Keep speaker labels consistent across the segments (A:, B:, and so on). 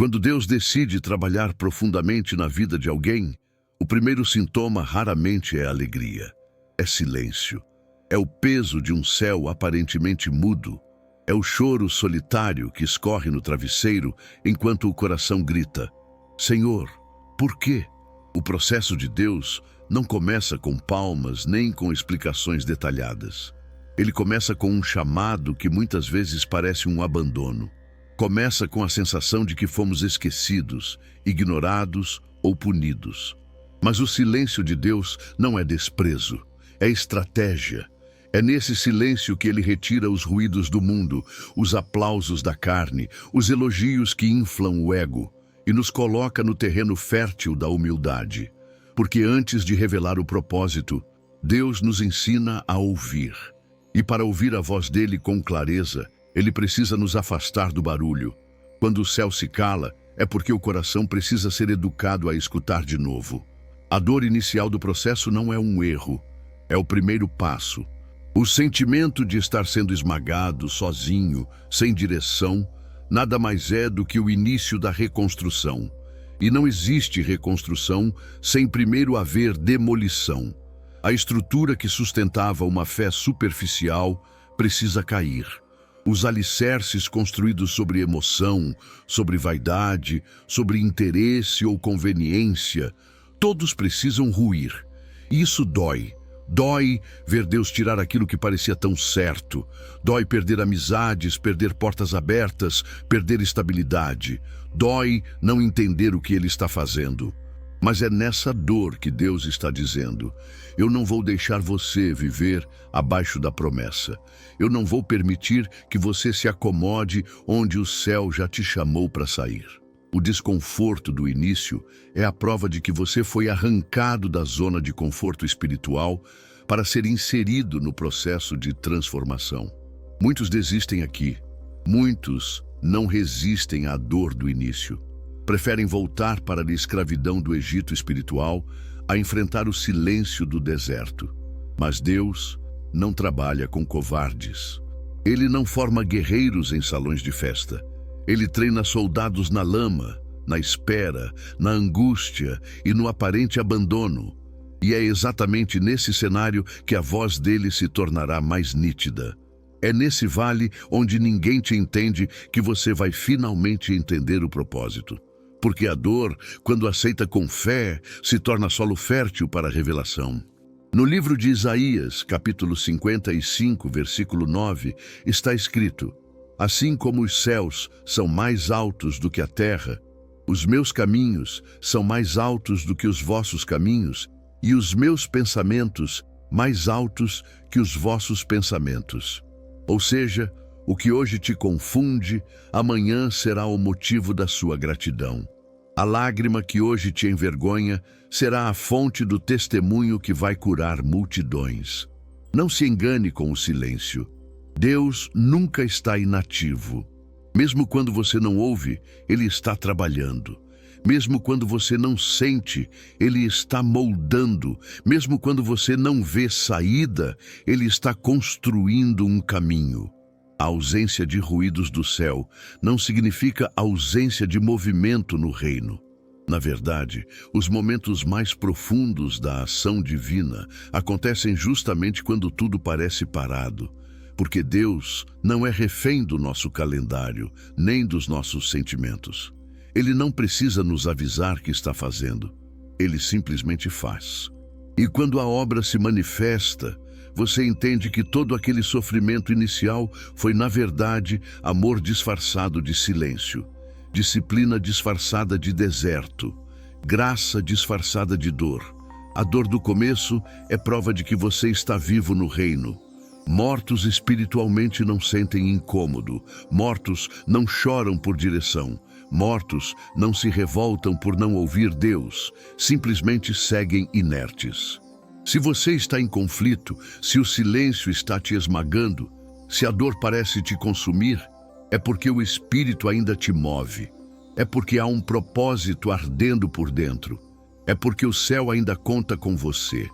A: Quando Deus decide trabalhar profundamente na vida de alguém, o primeiro sintoma raramente é alegria. É silêncio. É o peso de um céu aparentemente mudo. É o choro solitário que escorre no travesseiro enquanto o coração grita: Senhor, por quê? O processo de Deus não começa com palmas nem com explicações detalhadas. Ele começa com um chamado que muitas vezes parece um abandono. Começa com a sensação de que fomos esquecidos, ignorados ou punidos. Mas o silêncio de Deus não é desprezo, é estratégia. É nesse silêncio que ele retira os ruídos do mundo, os aplausos da carne, os elogios que inflam o ego, e nos coloca no terreno fértil da humildade. Porque antes de revelar o propósito, Deus nos ensina a ouvir. E para ouvir a voz dele com clareza, ele precisa nos afastar do barulho. Quando o céu se cala, é porque o coração precisa ser educado a escutar de novo. A dor inicial do processo não é um erro, é o primeiro passo. O sentimento de estar sendo esmagado, sozinho, sem direção, nada mais é do que o início da reconstrução. E não existe reconstrução sem primeiro haver demolição. A estrutura que sustentava uma fé superficial precisa cair. Os alicerces construídos sobre emoção, sobre vaidade, sobre interesse ou conveniência, todos precisam ruir. E isso dói. Dói ver Deus tirar aquilo que parecia tão certo. Dói perder amizades, perder portas abertas, perder estabilidade. Dói não entender o que Ele está fazendo. Mas é nessa dor que Deus está dizendo: eu não vou deixar você viver abaixo da promessa. Eu não vou permitir que você se acomode onde o céu já te chamou para sair. O desconforto do início é a prova de que você foi arrancado da zona de conforto espiritual para ser inserido no processo de transformação. Muitos desistem aqui. Muitos não resistem à dor do início. Preferem voltar para a escravidão do Egito espiritual a enfrentar o silêncio do deserto. Mas Deus não trabalha com covardes. Ele não forma guerreiros em salões de festa. Ele treina soldados na lama, na espera, na angústia e no aparente abandono. E é exatamente nesse cenário que a voz dele se tornará mais nítida. É nesse vale onde ninguém te entende que você vai finalmente entender o propósito. Porque a dor, quando aceita com fé, se torna solo fértil para a revelação. No livro de Isaías, capítulo 55, versículo 9, está escrito: assim como os céus são mais altos do que a terra, os meus caminhos são mais altos do que os vossos caminhos, e os meus pensamentos mais altos que os vossos pensamentos. Ou seja, o que hoje te confunde, amanhã será o motivo da sua gratidão. A lágrima que hoje te envergonha será a fonte do testemunho que vai curar multidões. Não se engane com o silêncio. Deus nunca está inativo. Mesmo quando você não ouve, Ele está trabalhando. Mesmo quando você não sente, Ele está moldando. Mesmo quando você não vê saída, Ele está construindo um caminho. A ausência de ruídos do céu não significa ausência de movimento no reino. Na verdade, os momentos mais profundos da ação divina acontecem justamente quando tudo parece parado. Porque Deus não é refém do nosso calendário, nem dos nossos sentimentos. Ele não precisa nos avisar que está fazendo. Ele simplesmente faz. E quando a obra se manifesta, você entende que todo aquele sofrimento inicial foi, na verdade, amor disfarçado de silêncio, disciplina disfarçada de deserto, graça disfarçada de dor. A dor do começo é prova de que você está vivo no reino. Mortos espiritualmente não sentem incômodo. Mortos não choram por direção. Mortos não se revoltam por não ouvir Deus. Simplesmente seguem inertes. Se você está em conflito, se o silêncio está te esmagando, se a dor parece te consumir, é porque o Espírito ainda te move. É porque há um propósito ardendo por dentro. É porque o céu ainda conta com você.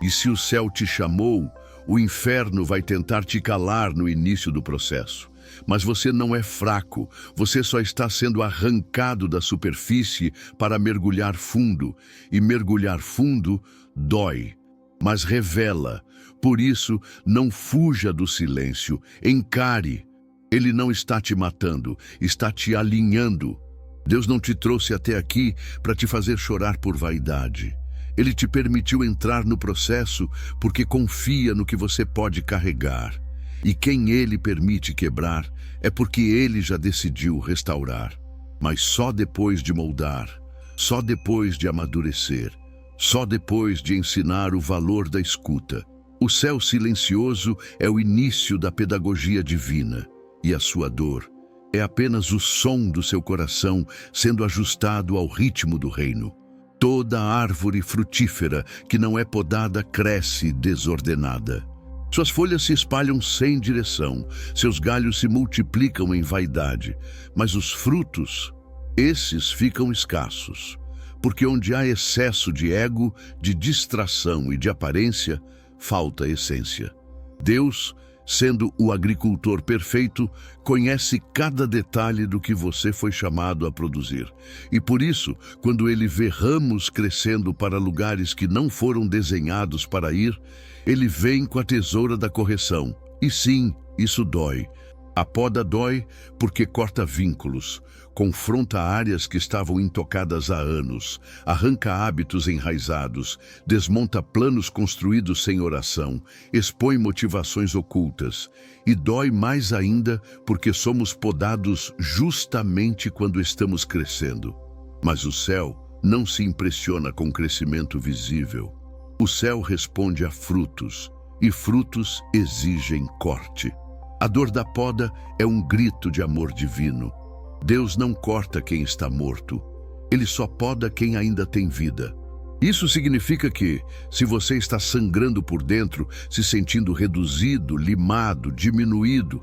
A: E se o céu te chamou, o inferno vai tentar te calar no início do processo. mas você não é fraco, você só está sendo arrancado da superfície para mergulhar fundo, e mergulhar fundo dói, mas revela. Por isso, não fuja do silêncio, encare. Ele não está te matando, está te alinhando. Deus não te trouxe até aqui para te fazer chorar por vaidade. Ele te permitiu entrar no processo porque confia no que você pode carregar. E quem Ele permite quebrar é porque Ele já decidiu restaurar. Mas só depois de moldar, só depois de amadurecer, só depois de ensinar o valor da escuta. O céu silencioso é o início da pedagogia divina, e a sua dor é apenas o som do seu coração sendo ajustado ao ritmo do reino. Toda árvore frutífera que não é podada cresce desordenada. Suas folhas se espalham sem direção, seus galhos se multiplicam em vaidade, mas os frutos, esses ficam escassos, porque onde há excesso de ego, de distração e de aparência, falta essência. Deus, sendo o agricultor perfeito, conhece cada detalhe do que você foi chamado a produzir. E por isso, quando Ele vê ramos crescendo para lugares que não foram desenhados para ir, Ele vem com a tesoura da correção. E sim, isso dói. A poda dói porque corta vínculos, confronta áreas que estavam intocadas há anos, arranca hábitos enraizados, desmonta planos construídos sem oração, expõe motivações ocultas. E dói mais ainda porque somos podados justamente quando estamos crescendo. Mas o céu não se impressiona com crescimento visível. O céu responde a frutos, e frutos exigem corte. A dor da poda é um grito de amor divino. Deus não corta quem está morto. Ele só poda quem ainda tem vida. Isso significa que, se você está sangrando por dentro, se sentindo reduzido, limado, diminuído,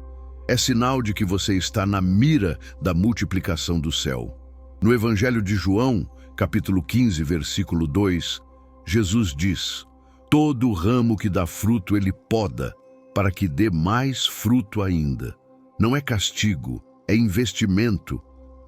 A: é sinal de que você está na mira da multiplicação do céu. No Evangelho de João, capítulo 15, versículo 2, Jesus diz: todo ramo que dá fruto Ele poda, para que dê mais fruto ainda. Não é castigo, é investimento.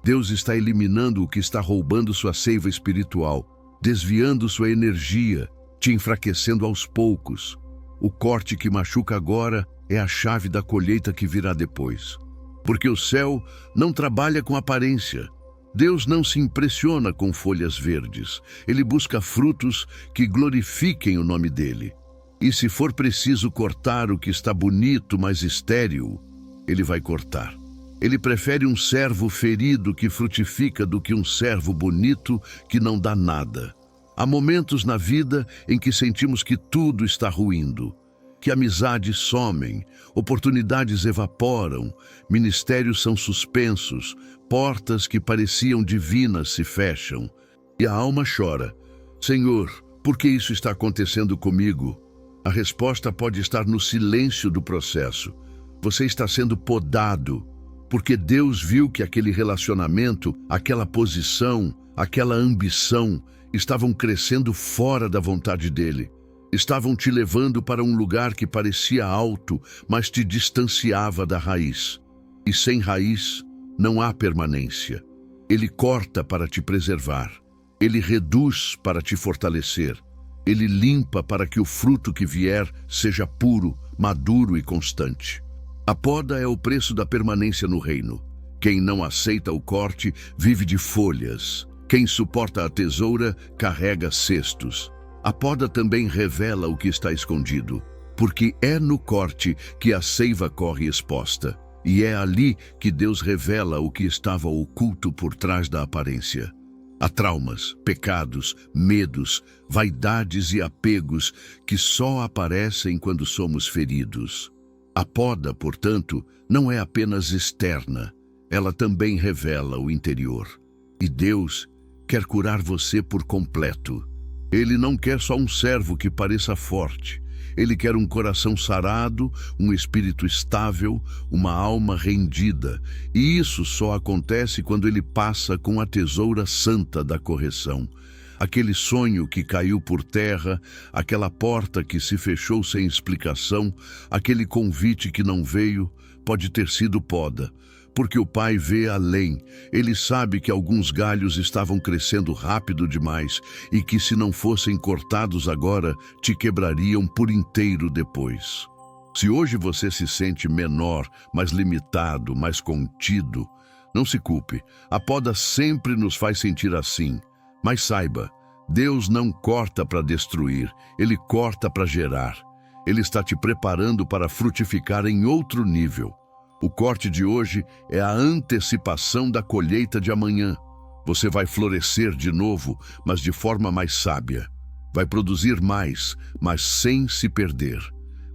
A: Deus está eliminando o que está roubando sua seiva espiritual, desviando sua energia, te enfraquecendo aos poucos. O corte que machuca agora é a chave da colheita que virá depois. Porque o céu não trabalha com aparência. Deus não se impressiona com folhas verdes. Ele busca frutos que glorifiquem o nome dele. E se for preciso cortar o que está bonito, mas estéril, Ele vai cortar. Ele prefere um servo ferido que frutifica do que um servo bonito que não dá nada. Há momentos na vida em que sentimos que tudo está ruindo, que amizades somem, oportunidades evaporam, ministérios são suspensos, portas que pareciam divinas se fecham. E a alma chora: Senhor, por que isso está acontecendo comigo? A resposta pode estar no silêncio do processo. Você está sendo podado, porque Deus viu que aquele relacionamento, aquela posição, aquela ambição estavam crescendo fora da vontade dele. Estavam te levando para um lugar que parecia alto, mas te distanciava da raiz. E sem raiz, não há permanência. Ele corta para te preservar. Ele reduz para te fortalecer. Ele limpa para que o fruto que vier seja puro, maduro e constante. A poda é o preço da permanência no reino. Quem não aceita o corte vive de folhas. Quem suporta a tesoura carrega cestos. A poda também revela o que está escondido, porque é no corte que a seiva corre exposta. E é ali que Deus revela o que estava oculto por trás da aparência. Há traumas, pecados, medos, vaidades e apegos que só aparecem quando somos feridos. A poda, portanto, não é apenas externa, ela também revela o interior. E Deus quer curar você por completo. Ele não quer só um servo que pareça forte. Ele quer um coração sarado, um espírito estável, uma alma rendida. E isso só acontece quando ele passa com a tesoura santa da correção. Aquele sonho que caiu por terra, aquela porta que se fechou sem explicação, aquele convite que não veio, pode ter sido poda, porque o Pai vê além. Ele sabe que alguns galhos estavam crescendo rápido demais e que, se não fossem cortados agora, te quebrariam por inteiro depois. Se hoje você se sente menor, mais limitado, mais contido, não se culpe. A poda sempre nos faz sentir assim. Mas saiba, Deus não corta para destruir, Ele corta para gerar. Ele está te preparando para frutificar em outro nível. O corte de hoje é a antecipação da colheita de amanhã. Você vai florescer de novo, mas de forma mais sábia. Vai produzir mais, mas sem se perder.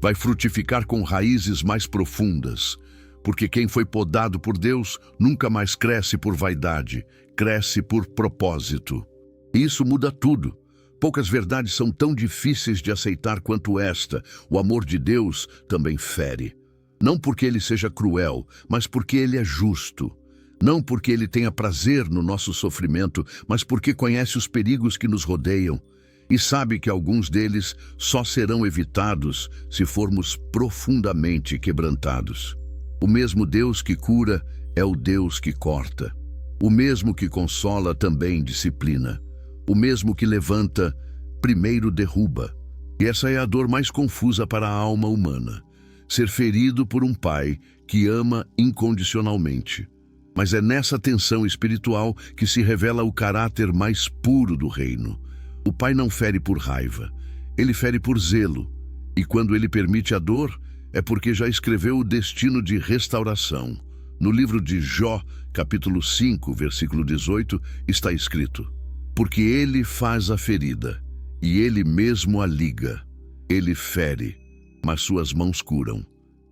A: Vai frutificar com raízes mais profundas. Porque quem foi podado por Deus nunca mais cresce por vaidade, cresce por propósito. E isso muda tudo. Poucas verdades são tão difíceis de aceitar quanto esta. O amor de Deus também fere. Não porque Ele seja cruel, mas porque Ele é justo. Não porque Ele tenha prazer no nosso sofrimento, mas porque conhece os perigos que nos rodeiam e sabe que alguns deles só serão evitados se formos profundamente quebrantados. O mesmo Deus que cura é o Deus que corta. O mesmo que consola também disciplina. O mesmo que levanta, primeiro derruba. E essa é a dor mais confusa para a alma humana. Ser ferido por um pai que ama incondicionalmente. Mas é nessa tensão espiritual que se revela o caráter mais puro do reino. O pai não fere por raiva, ele fere por zelo. E quando ele permite a dor, é porque já escreveu o destino de restauração. No livro de Jó, capítulo 5, versículo 18, está escrito: porque ele faz a ferida, e ele mesmo a liga. Ele fere, mas suas mãos curam.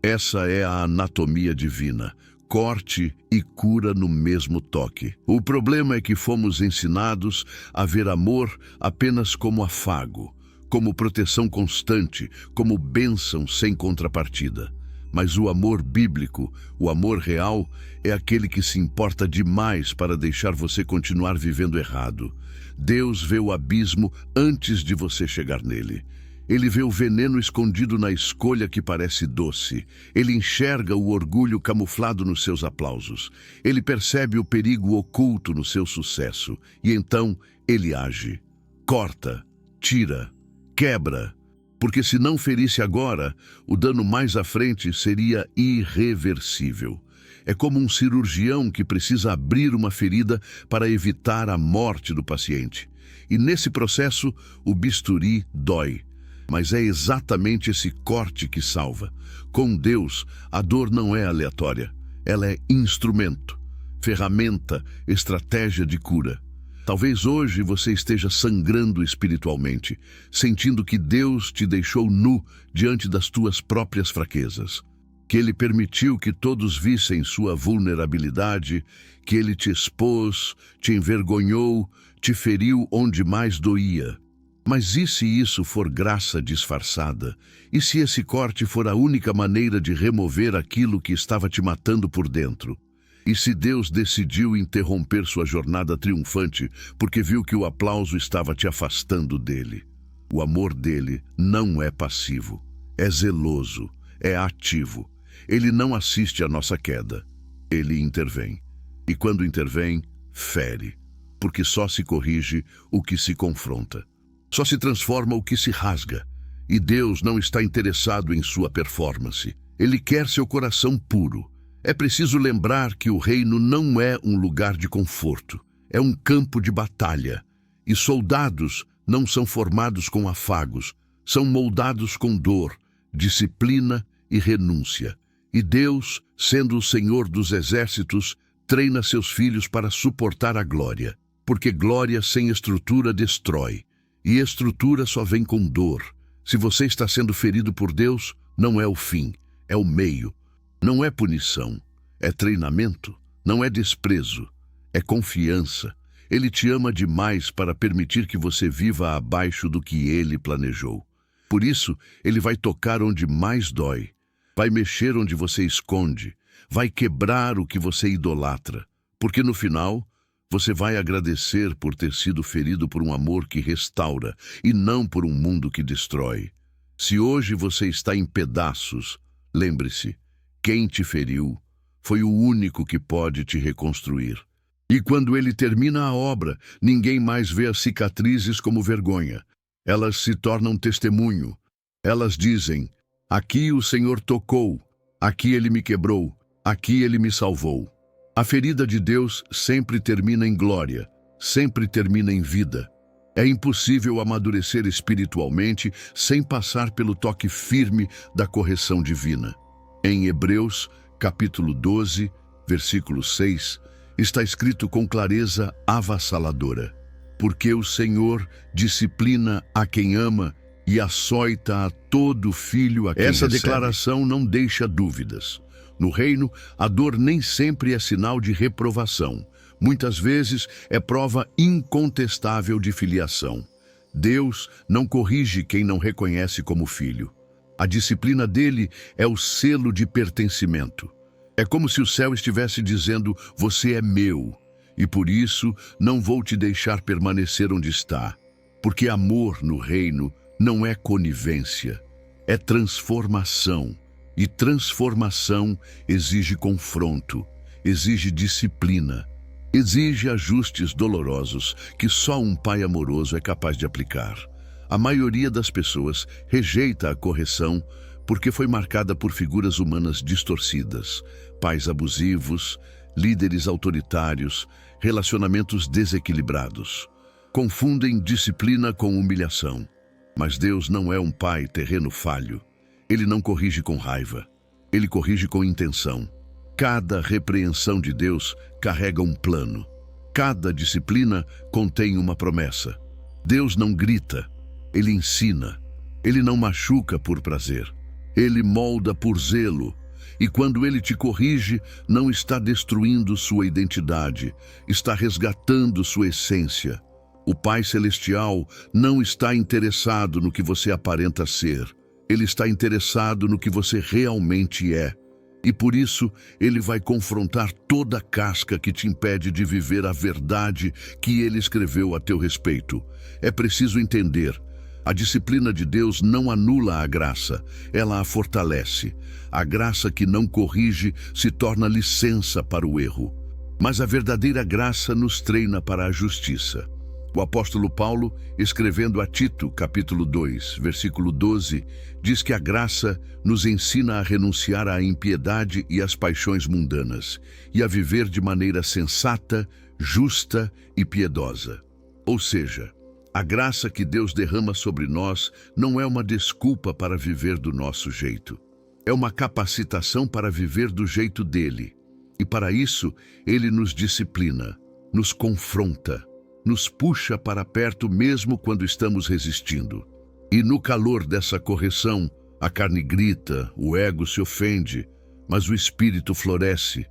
A: Essa é a anatomia divina, corte e cura no mesmo toque. O problema é que fomos ensinados a ver amor apenas como afago, como proteção constante, como bênção sem contrapartida. Mas o amor bíblico, o amor real, é aquele que se importa demais para deixar você continuar vivendo errado. Deus vê o abismo antes de você chegar nele. Ele vê o veneno escondido na escolha que parece doce. Ele enxerga o orgulho camuflado nos seus aplausos. Ele percebe o perigo oculto no seu sucesso. E então ele age. Corta, tira, quebra. Porque se não ferisse agora, o dano mais à frente seria irreversível. É como um cirurgião que precisa abrir uma ferida para evitar a morte do paciente. E nesse processo, o bisturi dói. Mas é exatamente esse corte que salva. Com Deus, a dor não é aleatória. Ela é instrumento, ferramenta, estratégia de cura. Talvez hoje você esteja sangrando espiritualmente, sentindo que Deus te deixou nu diante das tuas próprias fraquezas. Que Ele permitiu que todos vissem sua vulnerabilidade, que Ele te expôs, te envergonhou, te feriu onde mais doía. Mas e se isso for graça disfarçada? E se esse corte for a única maneira de remover aquilo que estava te matando por dentro? E se Deus decidiu interromper sua jornada triunfante porque viu que o aplauso estava te afastando dele? O amor dele não é passivo, é zeloso, é ativo. Ele não assiste à nossa queda, ele intervém. E quando intervém, fere, porque só se corrige o que se confronta. Só se transforma o que se rasga. E Deus não está interessado em sua performance. Ele quer seu coração puro. É preciso lembrar que o reino não é um lugar de conforto. É um campo de batalha. E soldados não são formados com afagos. São moldados com dor, disciplina e renúncia. E Deus, sendo o Senhor dos exércitos, treina seus filhos para suportar a glória. Porque glória sem estrutura destrói. E estrutura só vem com dor. Se você está sendo ferido por Deus, não é o fim, é o meio. Não é punição, é treinamento. Não é desprezo, é confiança. Ele te ama demais para permitir que você viva abaixo do que Ele planejou. Por isso, Ele vai tocar onde mais dói. Vai mexer onde você esconde. Vai quebrar o que você idolatra. Porque no final, você vai agradecer por ter sido ferido por um amor que restaura e não por um mundo que destrói. Se hoje você está em pedaços, lembre-se, Quem te feriu foi o único que pode te reconstruir. E quando ele termina a obra, ninguém mais vê as cicatrizes como vergonha. Elas se tornam testemunho. Elas dizem: aqui o Senhor tocou, aqui ele me quebrou, aqui ele me salvou. A ferida de Deus sempre termina em glória, sempre termina em vida. É impossível amadurecer espiritualmente sem passar pelo toque firme da correção divina. Em Hebreus, capítulo 12, versículo 6, está escrito com clareza avassaladora: porque o Senhor disciplina a quem ama e açoita a todo filho a quem recebe. Essa declaração não deixa dúvidas. No reino, a dor nem sempre é sinal de reprovação. Muitas vezes é prova incontestável de filiação. Deus não corrige quem não reconhece como filho. A disciplina dele é o selo de pertencimento. É como se o céu estivesse dizendo: você é meu, e por isso não vou te deixar permanecer onde está. Porque amor no reino não é conivência, é transformação. E transformação exige confronto, exige disciplina, exige ajustes dolorosos que só um pai amoroso é capaz de aplicar. A maioria das pessoas rejeita a correção porque foi marcada por figuras humanas distorcidas, pais abusivos, líderes autoritários, relacionamentos desequilibrados. Confundem disciplina com humilhação. Mas Deus não é um pai terreno falho. Ele não corrige com raiva. Ele corrige com intenção. Cada repreensão de Deus carrega um plano. Cada disciplina contém uma promessa. Deus não grita, ele ensina. Ele não machuca por prazer. Ele molda por zelo. E quando ele te corrige, não está destruindo sua identidade, está resgatando sua essência. O Pai Celestial não está interessado no que você aparenta ser. Ele está interessado no que você realmente é. E por isso, ele vai confrontar toda a casca que te impede de viver a verdade que ele escreveu a teu respeito. É preciso entender: a disciplina de Deus não anula a graça, ela a fortalece. A graça que não corrige se torna licença para o erro. Mas a verdadeira graça nos treina para a justiça. O apóstolo Paulo, escrevendo a Tito, capítulo 2, versículo 12, diz que a graça nos ensina a renunciar à impiedade e às paixões mundanas, e a viver de maneira sensata, justa e piedosa. Ou seja, a graça que Deus derrama sobre nós não é uma desculpa para viver do nosso jeito. É uma capacitação para viver do jeito dele. E para isso, ele nos disciplina, nos confronta, nos puxa para perto mesmo quando estamos resistindo. E no calor dessa correção, a carne grita, o ego se ofende, mas o espírito floresce.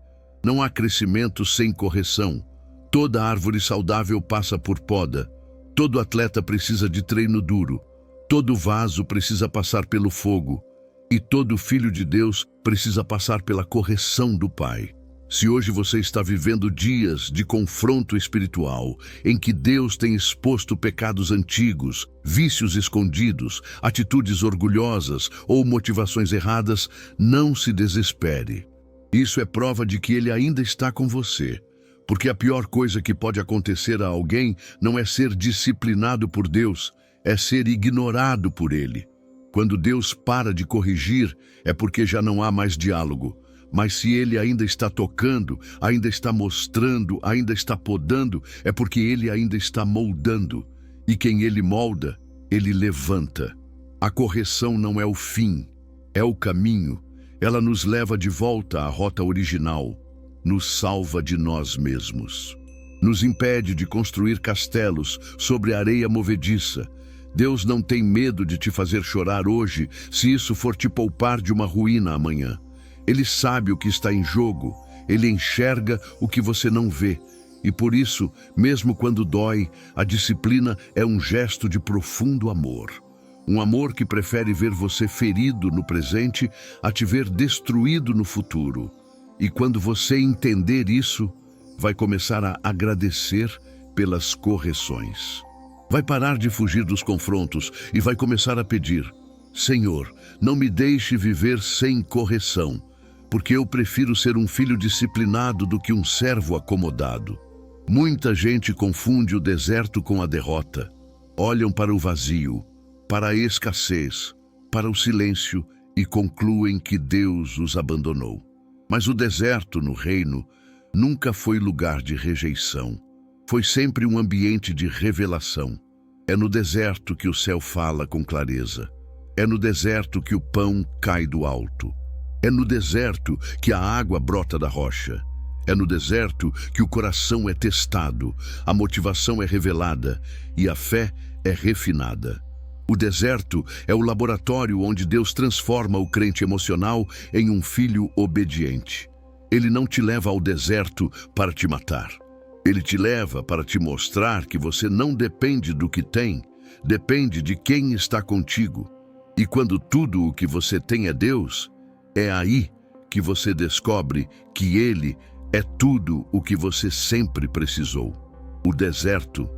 A: Não há crescimento sem correção. Toda árvore saudável passa por poda. Todo atleta precisa de treino duro. Todo vaso precisa passar pelo fogo. E todo filho de Deus precisa passar pela correção do Pai. Se hoje você está vivendo dias de confronto espiritual, em que Deus tem exposto pecados antigos, vícios escondidos, atitudes orgulhosas ou motivações erradas, não se desespere. Isso é prova de que Ele ainda está com você. Porque a pior coisa que pode acontecer a alguém não é ser disciplinado por Deus, é ser ignorado por Ele. Quando Deus para de corrigir, é porque já não há mais diálogo. Mas se Ele ainda está tocando, ainda está mostrando, ainda está podando, é porque Ele ainda está moldando. E quem Ele molda, Ele levanta. A correção não é o fim, é o caminho. Ela nos leva de volta à rota original, nos salva de nós mesmos. Nos impede de construir castelos sobre areia movediça. Deus não tem medo de te fazer chorar hoje, se isso for te poupar de uma ruína amanhã. Ele sabe o que está em jogo, ele enxerga o que você não vê. E por isso, mesmo quando dói, a disciplina é um gesto de profundo amor. Um amor que prefere ver você ferido no presente a te ver destruído no futuro. E quando você entender isso, vai começar a agradecer pelas correções. Vai parar de fugir dos confrontos e vai começar a pedir: Senhor, não me deixe viver sem correção. porque eu prefiro ser um filho disciplinado do que um servo acomodado. Muita gente confunde o deserto com a derrota. Olham para o vazio, para a escassez, para o silêncio e concluem que Deus os abandonou. Mas o deserto no reino nunca foi lugar de rejeição. Foi sempre um ambiente de revelação. É no deserto que o céu fala com clareza. É no deserto que o pão cai do alto. É no deserto que a água brota da rocha. É no deserto que o coração é testado, a motivação é revelada e a fé é refinada. O deserto é o laboratório onde Deus transforma o crente emocional em um filho obediente. Ele não te leva ao deserto para te matar. Ele te leva para te mostrar que você não depende do que tem, depende de quem está contigo. E quando tudo o que você tem é Deus, é aí que você descobre que Ele é tudo o que você sempre precisou. O deserto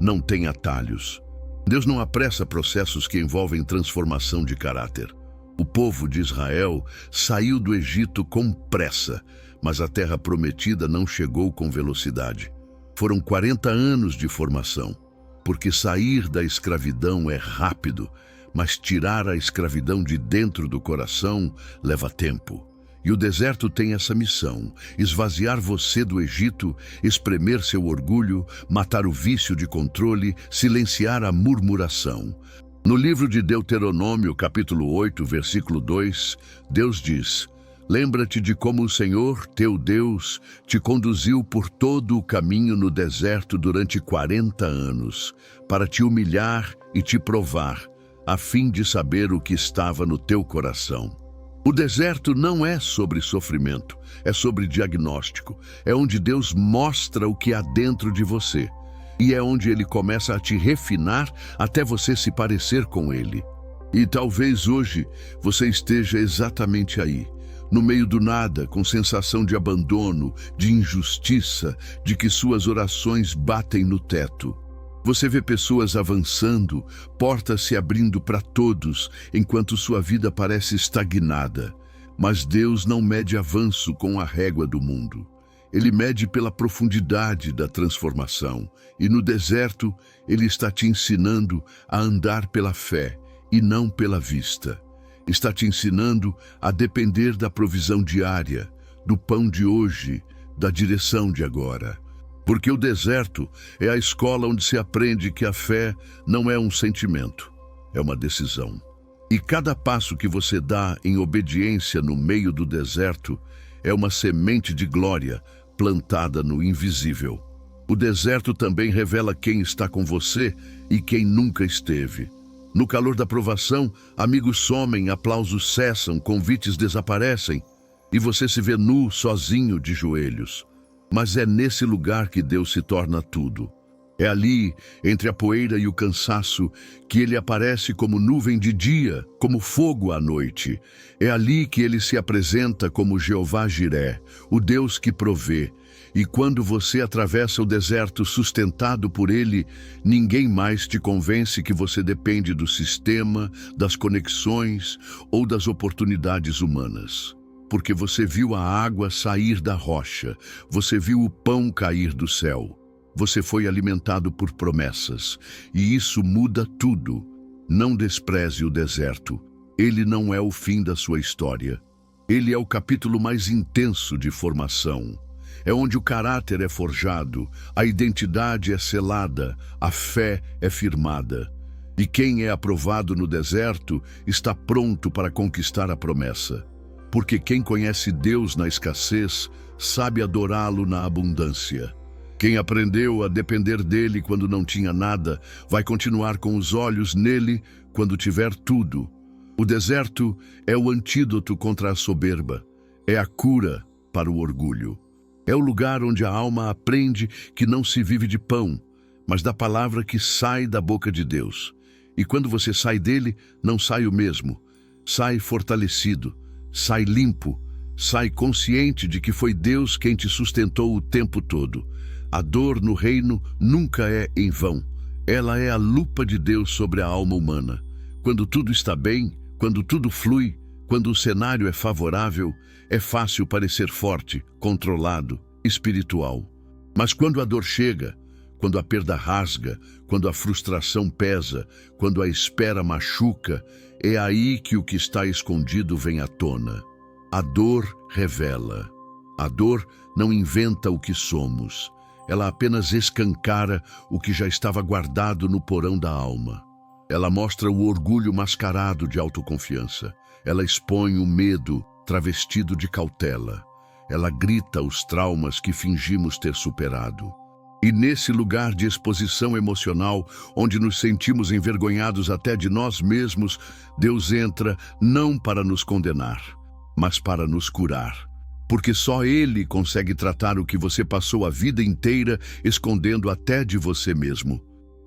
A: não tem atalhos. Deus não apressa processos que envolvem transformação de caráter. O povo de Israel saiu do Egito com pressa, mas a terra prometida não chegou com velocidade. Foram 40 anos de formação, porque sair da escravidão é rápido, mas tirar a escravidão de dentro do coração leva tempo. E o deserto tem essa missão: esvaziar você do Egito, espremer seu orgulho, matar o vício de controle, silenciar a murmuração. No livro de Deuteronômio, capítulo 8, versículo 2, Deus diz: lembra-te de como o Senhor, teu Deus, te conduziu por todo o caminho no deserto durante 40 anos, para te humilhar e te provar, a fim de saber o que estava no teu coração. O deserto não é sobre sofrimento, é sobre diagnóstico. É onde Deus mostra o que há dentro de você. E é onde Ele começa a te refinar até você se parecer com Ele. E talvez hoje você esteja exatamente aí, no meio do nada, com sensação de abandono, de injustiça, de que suas orações batem no teto. Você vê pessoas avançando, portas se abrindo para todos, enquanto sua vida parece estagnada. Mas Deus não mede avanço com a régua do mundo. Ele mede pela profundidade da transformação. E no deserto, Ele está te ensinando a andar pela fé e não pela vista. Está te ensinando a depender da provisão diária, do pão de hoje, da direção de agora. Porque o deserto é a escola onde se aprende que a fé não é um sentimento, é uma decisão. E cada passo que você dá em obediência no meio do deserto é uma semente de glória plantada no invisível. O deserto também revela quem está com você e quem nunca esteve. No calor da provação, amigos somem, aplausos cessam, convites desaparecem e você se vê nu, sozinho, de joelhos. Mas é nesse lugar que Deus se torna tudo. É ali, entre a poeira e o cansaço, que Ele aparece como nuvem de dia, como fogo à noite. É ali que Ele se apresenta como Jeová Jiré, o Deus que provê. E quando você atravessa o deserto sustentado por Ele, ninguém mais te convence que você depende do sistema, das conexões ou das oportunidades humanas. Porque você viu a água sair da rocha, você viu o pão cair do céu. Você foi alimentado por promessas, e isso muda tudo. Não despreze o deserto. Ele não é o fim da sua história. Ele é o capítulo mais intenso de formação. É onde o caráter é forjado, a identidade é selada, a fé é firmada. E quem é aprovado no deserto está pronto para conquistar a promessa. Porque quem conhece Deus na escassez sabe adorá-lo na abundância. Quem aprendeu a depender dele quando não tinha nada, vai continuar com os olhos nele quando tiver tudo. O deserto é o antídoto contra a soberba, é a cura para o orgulho. É o lugar onde a alma aprende que não se vive de pão, mas da palavra que sai da boca de Deus. E quando você sai dele, não sai o mesmo, sai fortalecido. Sai limpo, sai consciente de que foi Deus quem te sustentou o tempo todo. A dor no reino nunca é em vão. Ela é a lupa de Deus sobre a alma humana. Quando tudo está bem, quando tudo flui, Quando o cenário é favorável, é fácil parecer forte, controlado, espiritual. Mas quando a dor chega, quando a perda rasga, quando a frustração pesa, quando a espera machuca, é aí que o que está escondido vem à tona. A dor revela. A dor não inventa o que somos. Ela apenas escancara o que já estava guardado no porão da alma. Ela mostra o orgulho mascarado de autoconfiança. Ela expõe o medo travestido de cautela. Ela grita os traumas que fingimos ter superado. E nesse lugar de exposição emocional, onde nos sentimos envergonhados até de nós mesmos, Deus entra não para nos condenar, mas para nos curar. Porque só Ele consegue tratar o que você passou a vida inteira escondendo até de você mesmo.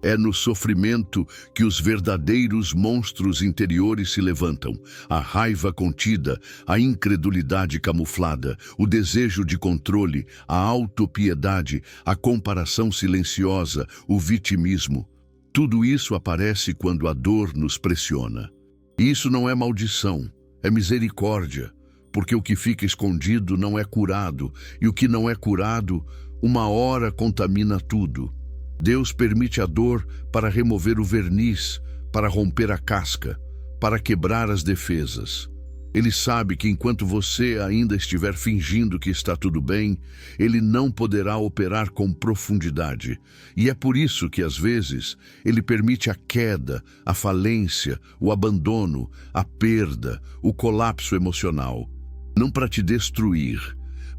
A: É no sofrimento que os verdadeiros monstros interiores se levantam. A raiva contida, a incredulidade camuflada, o desejo de controle, a autopiedade, a comparação silenciosa, o vitimismo. Tudo isso aparece quando a dor nos pressiona. E isso não é maldição, é misericórdia, porque o que fica escondido não é curado, e o que não é curado, uma hora contamina tudo. Deus permite a dor para remover o verniz, para romper a casca, para quebrar as defesas. Ele sabe que enquanto você ainda estiver fingindo que está tudo bem, Ele não poderá operar com profundidade. E é por isso que, às vezes, Ele permite a queda, a falência, o abandono, a perda, o colapso emocional. Não para te destruir,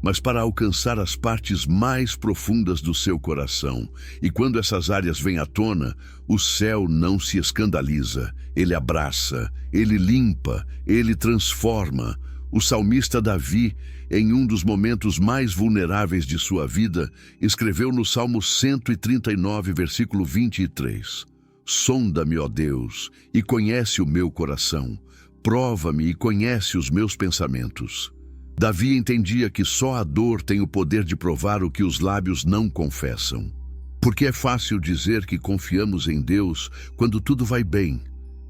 A: mas para alcançar as partes mais profundas do seu coração. E quando essas áreas vêm à tona, o céu não se escandaliza, ele abraça, ele limpa, ele transforma. O salmista Davi, em um dos momentos mais vulneráveis de sua vida, escreveu no Salmo 139, versículo 23. Sonda-me, ó Deus, e conhece o meu coração. Prova-me e conhece os meus pensamentos. Davi entendia que só a dor tem o poder de provar o que os lábios não confessam. Porque é fácil dizer que confiamos em Deus quando tudo vai bem,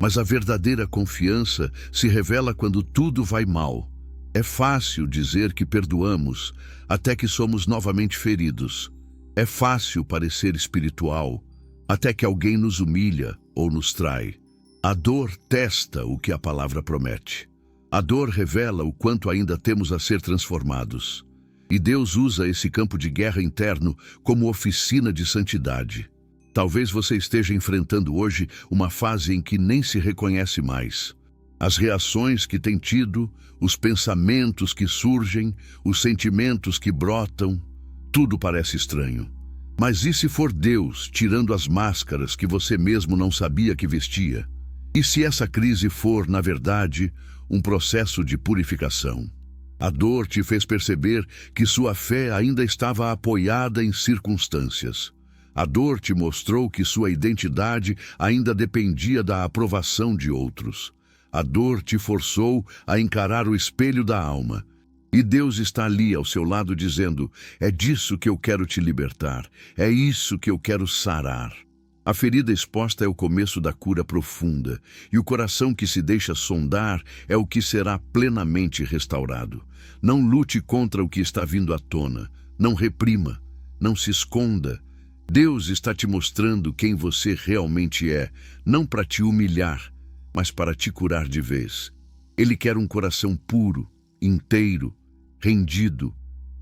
A: mas a verdadeira confiança se revela quando tudo vai mal. É fácil dizer que perdoamos até que somos novamente feridos. É fácil parecer espiritual até que alguém nos humilha ou nos trai. A dor testa o que a palavra promete. A dor revela o quanto ainda temos a ser transformados. E Deus usa esse campo de guerra interno como oficina de santidade. Talvez você esteja enfrentando hoje uma fase em que nem se reconhece mais. As reações que tem tido, os pensamentos que surgem, os sentimentos que brotam, tudo parece estranho. Mas e se for Deus tirando as máscaras que você mesmo não sabia que vestia? E se essa crise for, na verdade, um processo de purificação? A dor te fez perceber que sua fé ainda estava apoiada em circunstâncias. A dor te mostrou que sua identidade ainda dependia da aprovação de outros. A dor te forçou a encarar o espelho da alma. E Deus está ali ao seu lado dizendo: é disso que eu quero te libertar, é isso que eu quero sarar. A ferida exposta é o começo da cura profunda, e o coração que se deixa sondar é o que será plenamente restaurado. Não lute contra o que está vindo à tona, não reprima, não se esconda. Deus está te mostrando quem você realmente é, não para te humilhar, mas para te curar de vez. Ele quer um coração puro, inteiro, rendido.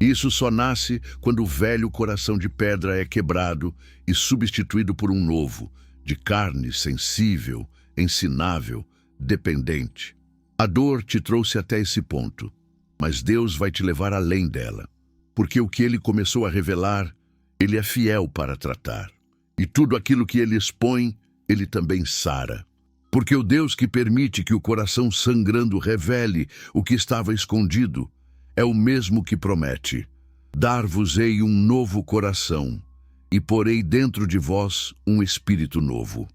A: Isso só nasce quando o velho coração de pedra é quebrado e substituído por um novo, de carne, sensível, ensinável, dependente. A dor te trouxe até esse ponto, mas Deus vai te levar além dela, porque o que Ele começou a revelar, Ele é fiel para tratar. E tudo aquilo que Ele expõe, Ele também sara. Porque o Deus que permite que o coração sangrando revele o que estava escondido, é o mesmo que promete: dar-vos-ei um novo coração, e porei dentro de vós um espírito novo.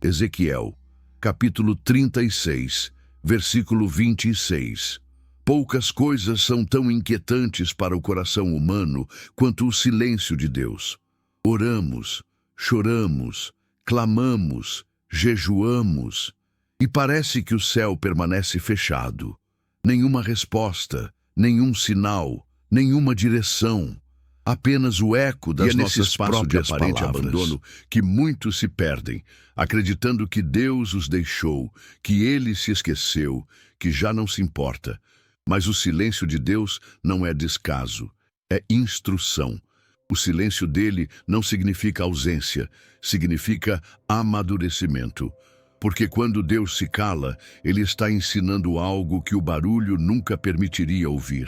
A: Ezequiel, capítulo 36, versículo 26. Poucas coisas são tão inquietantes para o coração humano quanto o silêncio de Deus. Oramos, choramos, clamamos, jejuamos, e parece que o céu permanece fechado. Nenhuma resposta, nenhum sinal, nenhuma direção. Apenas o eco das nossas próprias palavras. Abandono que muitos se perdem, acreditando que Deus os deixou, que Ele se esqueceu, que já não se importa. Mas o silêncio de Deus não é descaso, é instrução. O silêncio dele não significa ausência, significa amadurecimento. Porque quando Deus se cala, Ele está ensinando algo que o barulho nunca permitiria ouvir.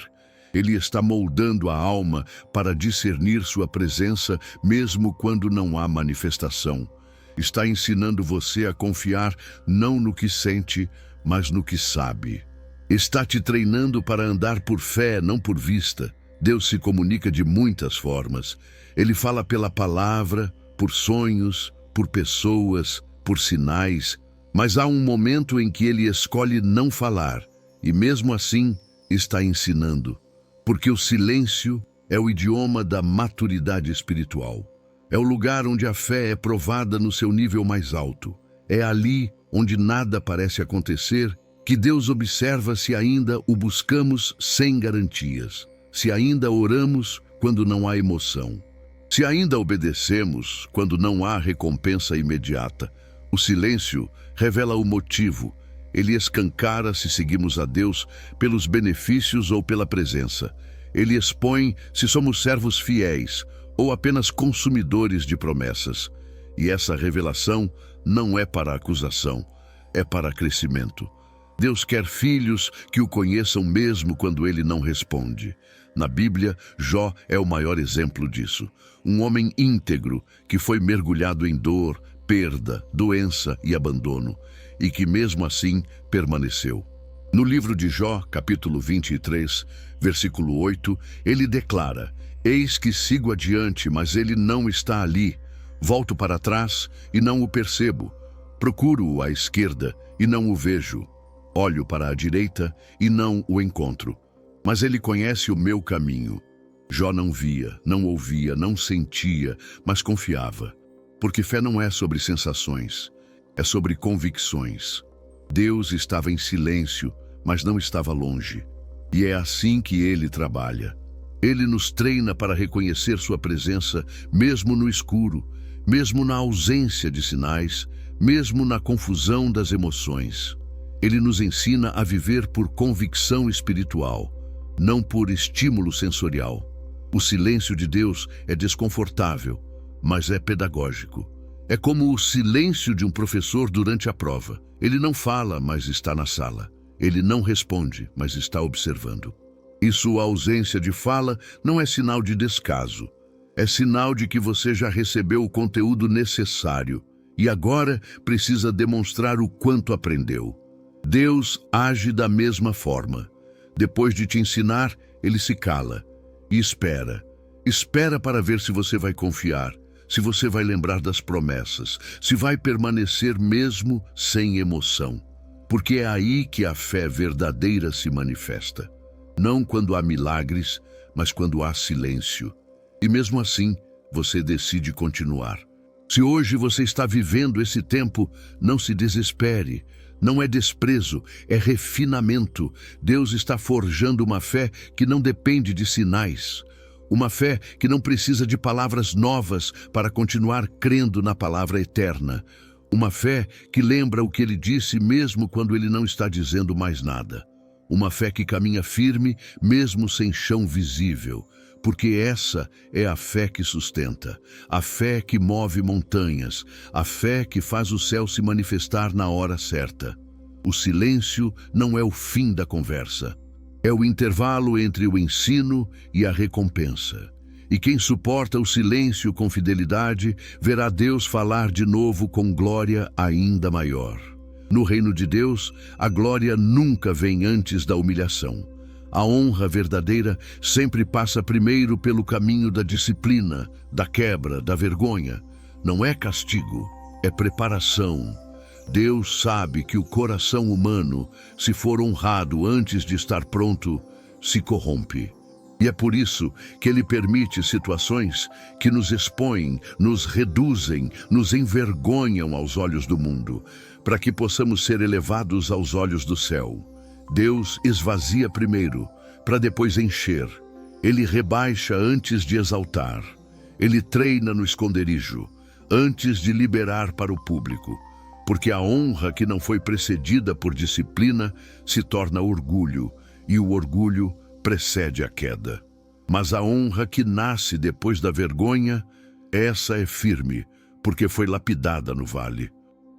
A: Ele está moldando a alma para discernir sua presença mesmo quando não há manifestação. Está ensinando você a confiar não no que sente, mas no que sabe. Está te treinando para andar por fé, não por vista. Deus se comunica de muitas formas. Ele fala pela palavra, por sonhos, por pessoas, por sinais. Mas há um momento em que Ele escolhe não falar, e mesmo assim está ensinando. Porque o silêncio é o idioma da maturidade espiritual. É o lugar onde a fé é provada no seu nível mais alto. É ali onde nada parece acontecer que Deus observa se ainda o buscamos sem garantias, se ainda oramos quando não há emoção, se ainda obedecemos quando não há recompensa imediata. O silêncio revela o motivo. Ele escancara se seguimos a Deus pelos benefícios ou pela presença. Ele expõe se somos servos fiéis ou apenas consumidores de promessas. E essa revelação não é para acusação, é para crescimento. Deus quer filhos que o conheçam mesmo quando ele não responde. Na Bíblia, Jó é o maior exemplo disso. Um homem íntegro que foi mergulhado em dor, perda, doença e abandono, e que mesmo assim permaneceu. No livro de Jó, capítulo 23, versículo 8, ele declara: Eis que sigo adiante, mas ele não está ali. Volto para trás e não o percebo. Procuro-o à esquerda e não o vejo. Olho para a direita e não o encontro. Mas ele conhece o meu caminho. Jó não via, não ouvia, não sentia, mas confiava. Porque fé não é sobre sensações, é sobre convicções. Deus estava em silêncio, mas não estava longe. E é assim que Ele trabalha. Ele nos treina para reconhecer sua presença mesmo no escuro, mesmo na ausência de sinais, mesmo na confusão das emoções. Ele nos ensina a viver por convicção espiritual, não por estímulo sensorial. O silêncio de Deus é desconfortável, mas é pedagógico. É como o silêncio de um professor durante a prova. Ele não fala, mas está na sala. Ele não responde, mas está observando. E sua ausência de fala não é sinal de descaso. É sinal de que você já recebeu o conteúdo necessário e agora precisa demonstrar o quanto aprendeu. Deus age da mesma forma. Depois de te ensinar, Ele se cala e espera. Espera para ver se você vai confiar, se você vai lembrar das promessas, se vai permanecer mesmo sem emoção. Porque é aí que a fé verdadeira se manifesta. Não quando há milagres, mas quando há silêncio. E mesmo assim, você decide continuar. Se hoje você está vivendo esse tempo, não se desespere. Não é desprezo, é refinamento. Deus está forjando uma fé que não depende de sinais. Uma fé que não precisa de palavras novas para continuar crendo na palavra eterna. Uma fé que lembra o que Ele disse mesmo quando Ele não está dizendo mais nada. Uma fé que caminha firme mesmo sem chão visível. Porque essa é a fé que sustenta, a fé que move montanhas, a fé que faz o céu se manifestar na hora certa. O silêncio não é o fim da conversa, é o intervalo entre o ensino e a recompensa. E quem suporta o silêncio com fidelidade, verá Deus falar de novo com glória ainda maior. No reino de Deus, a glória nunca vem antes da humilhação. A honra verdadeira sempre passa primeiro pelo caminho da disciplina, da quebra, da vergonha. Não é castigo, é preparação. Deus sabe que o coração humano, se for honrado antes de estar pronto, se corrompe. E é por isso que Ele permite situações que nos expõem, nos reduzem, nos envergonham aos olhos do mundo, para que possamos ser elevados aos olhos do céu. Deus esvazia primeiro, para depois encher. Ele rebaixa antes de exaltar. Ele treina no esconderijo, antes de liberar para o público. Porque a honra que não foi precedida por disciplina se torna orgulho, e o orgulho precede a queda. Mas a honra que nasce depois da vergonha, essa é firme, porque foi lapidada no vale.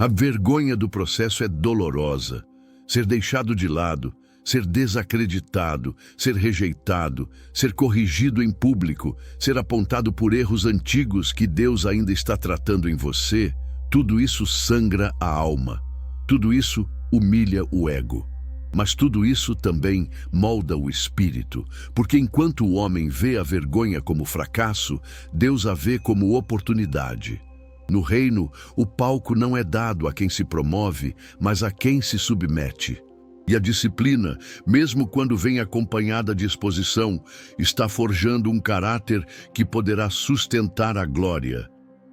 A: A vergonha do processo é dolorosa. Ser deixado de lado, ser desacreditado, ser rejeitado, ser corrigido em público, ser apontado por erros antigos que Deus ainda está tratando em você, tudo isso sangra a alma. Tudo isso humilha o ego. Mas tudo isso também molda o espírito, porque enquanto o homem vê a vergonha como fracasso, Deus a vê como oportunidade. No reino, o palco não é dado a quem se promove, mas a quem se submete. E a disciplina, mesmo quando vem acompanhada de exposição, está forjando um caráter que poderá sustentar a glória.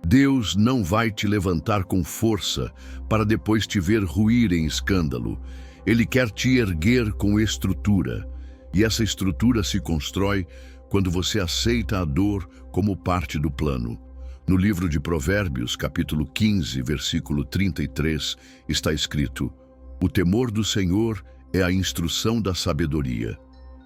A: Deus não vai te levantar com força para depois te ver ruir em escândalo. Ele quer te erguer com estrutura. E essa estrutura se constrói quando você aceita a dor como parte do plano. No livro de Provérbios, capítulo 15, versículo 33, está escrito: o temor do Senhor é a instrução da sabedoria,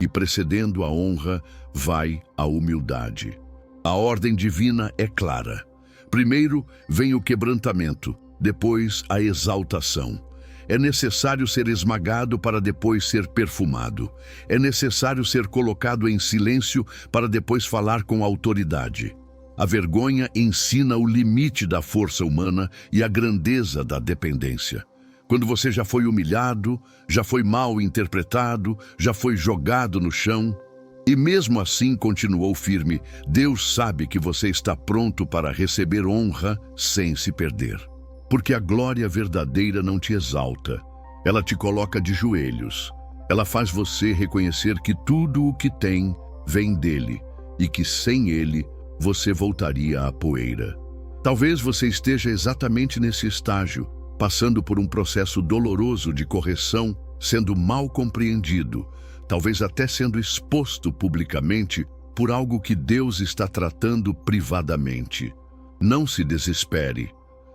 A: e precedendo a honra vai a humildade. A ordem divina é clara. Primeiro vem o quebrantamento, depois a exaltação. É necessário ser esmagado para depois ser perfumado. É necessário ser colocado em silêncio para depois falar com autoridade. A vergonha ensina o limite da força humana e a grandeza da dependência. Quando você já foi humilhado, já foi mal interpretado, já foi jogado no chão, e mesmo assim continuou firme, Deus sabe que você está pronto para receber honra sem se perder. Porque a glória verdadeira não te exalta, ela te coloca de joelhos. Ela faz você reconhecer que tudo o que tem vem dele e que sem ele você voltaria à poeira. Talvez você esteja exatamente nesse estágio, passando por um processo doloroso de correção, sendo mal compreendido, talvez até sendo exposto publicamente por algo que Deus está tratando privadamente. Não se desespere,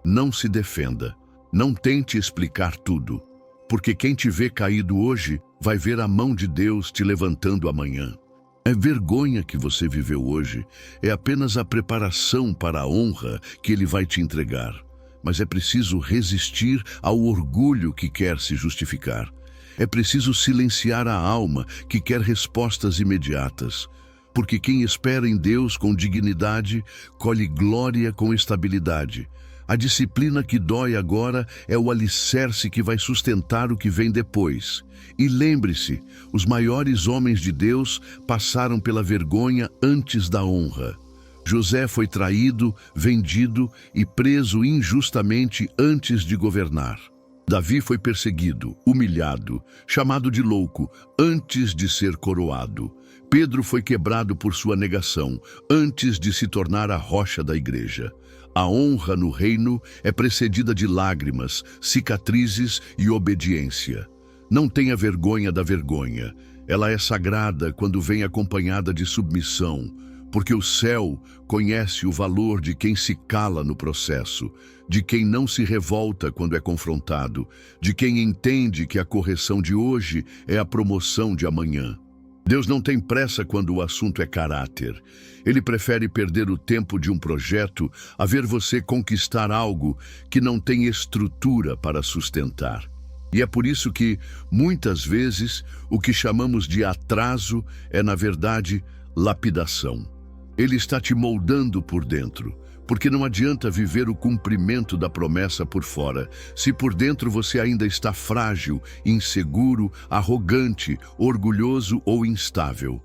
A: não se defenda, não tente explicar tudo, porque quem te vê caído hoje vai ver a mão de Deus te levantando amanhã. A vergonha que você viveu hoje é apenas a preparação para a honra que Ele vai te entregar. Mas é preciso resistir ao orgulho que quer se justificar. É preciso silenciar a alma que quer respostas imediatas. Porque quem espera em Deus com dignidade, colhe glória com estabilidade. A disciplina que dói agora é o alicerce que vai sustentar o que vem depois. E lembre-se, os maiores homens de Deus passaram pela vergonha antes da honra. José foi traído, vendido e preso injustamente antes de governar. Davi foi perseguido, humilhado, chamado de louco antes de ser coroado. Pedro foi quebrado por sua negação antes de se tornar a rocha da igreja. A honra no reino é precedida de lágrimas, cicatrizes e obediência. Não tenha vergonha da vergonha. Ela é sagrada quando vem acompanhada de submissão, porque o céu conhece o valor de quem se cala no processo, de quem não se revolta quando é confrontado, de quem entende que a correção de hoje é a promoção de amanhã. Deus não tem pressa quando o assunto é caráter. Ele prefere perder o tempo de um projeto a ver você conquistar algo que não tem estrutura para sustentar. E é por isso que, muitas vezes, o que chamamos de atraso é, na verdade, lapidação. Ele está te moldando por dentro, porque não adianta viver o cumprimento da promessa por fora, se por dentro você ainda está frágil, inseguro, arrogante, orgulhoso ou instável.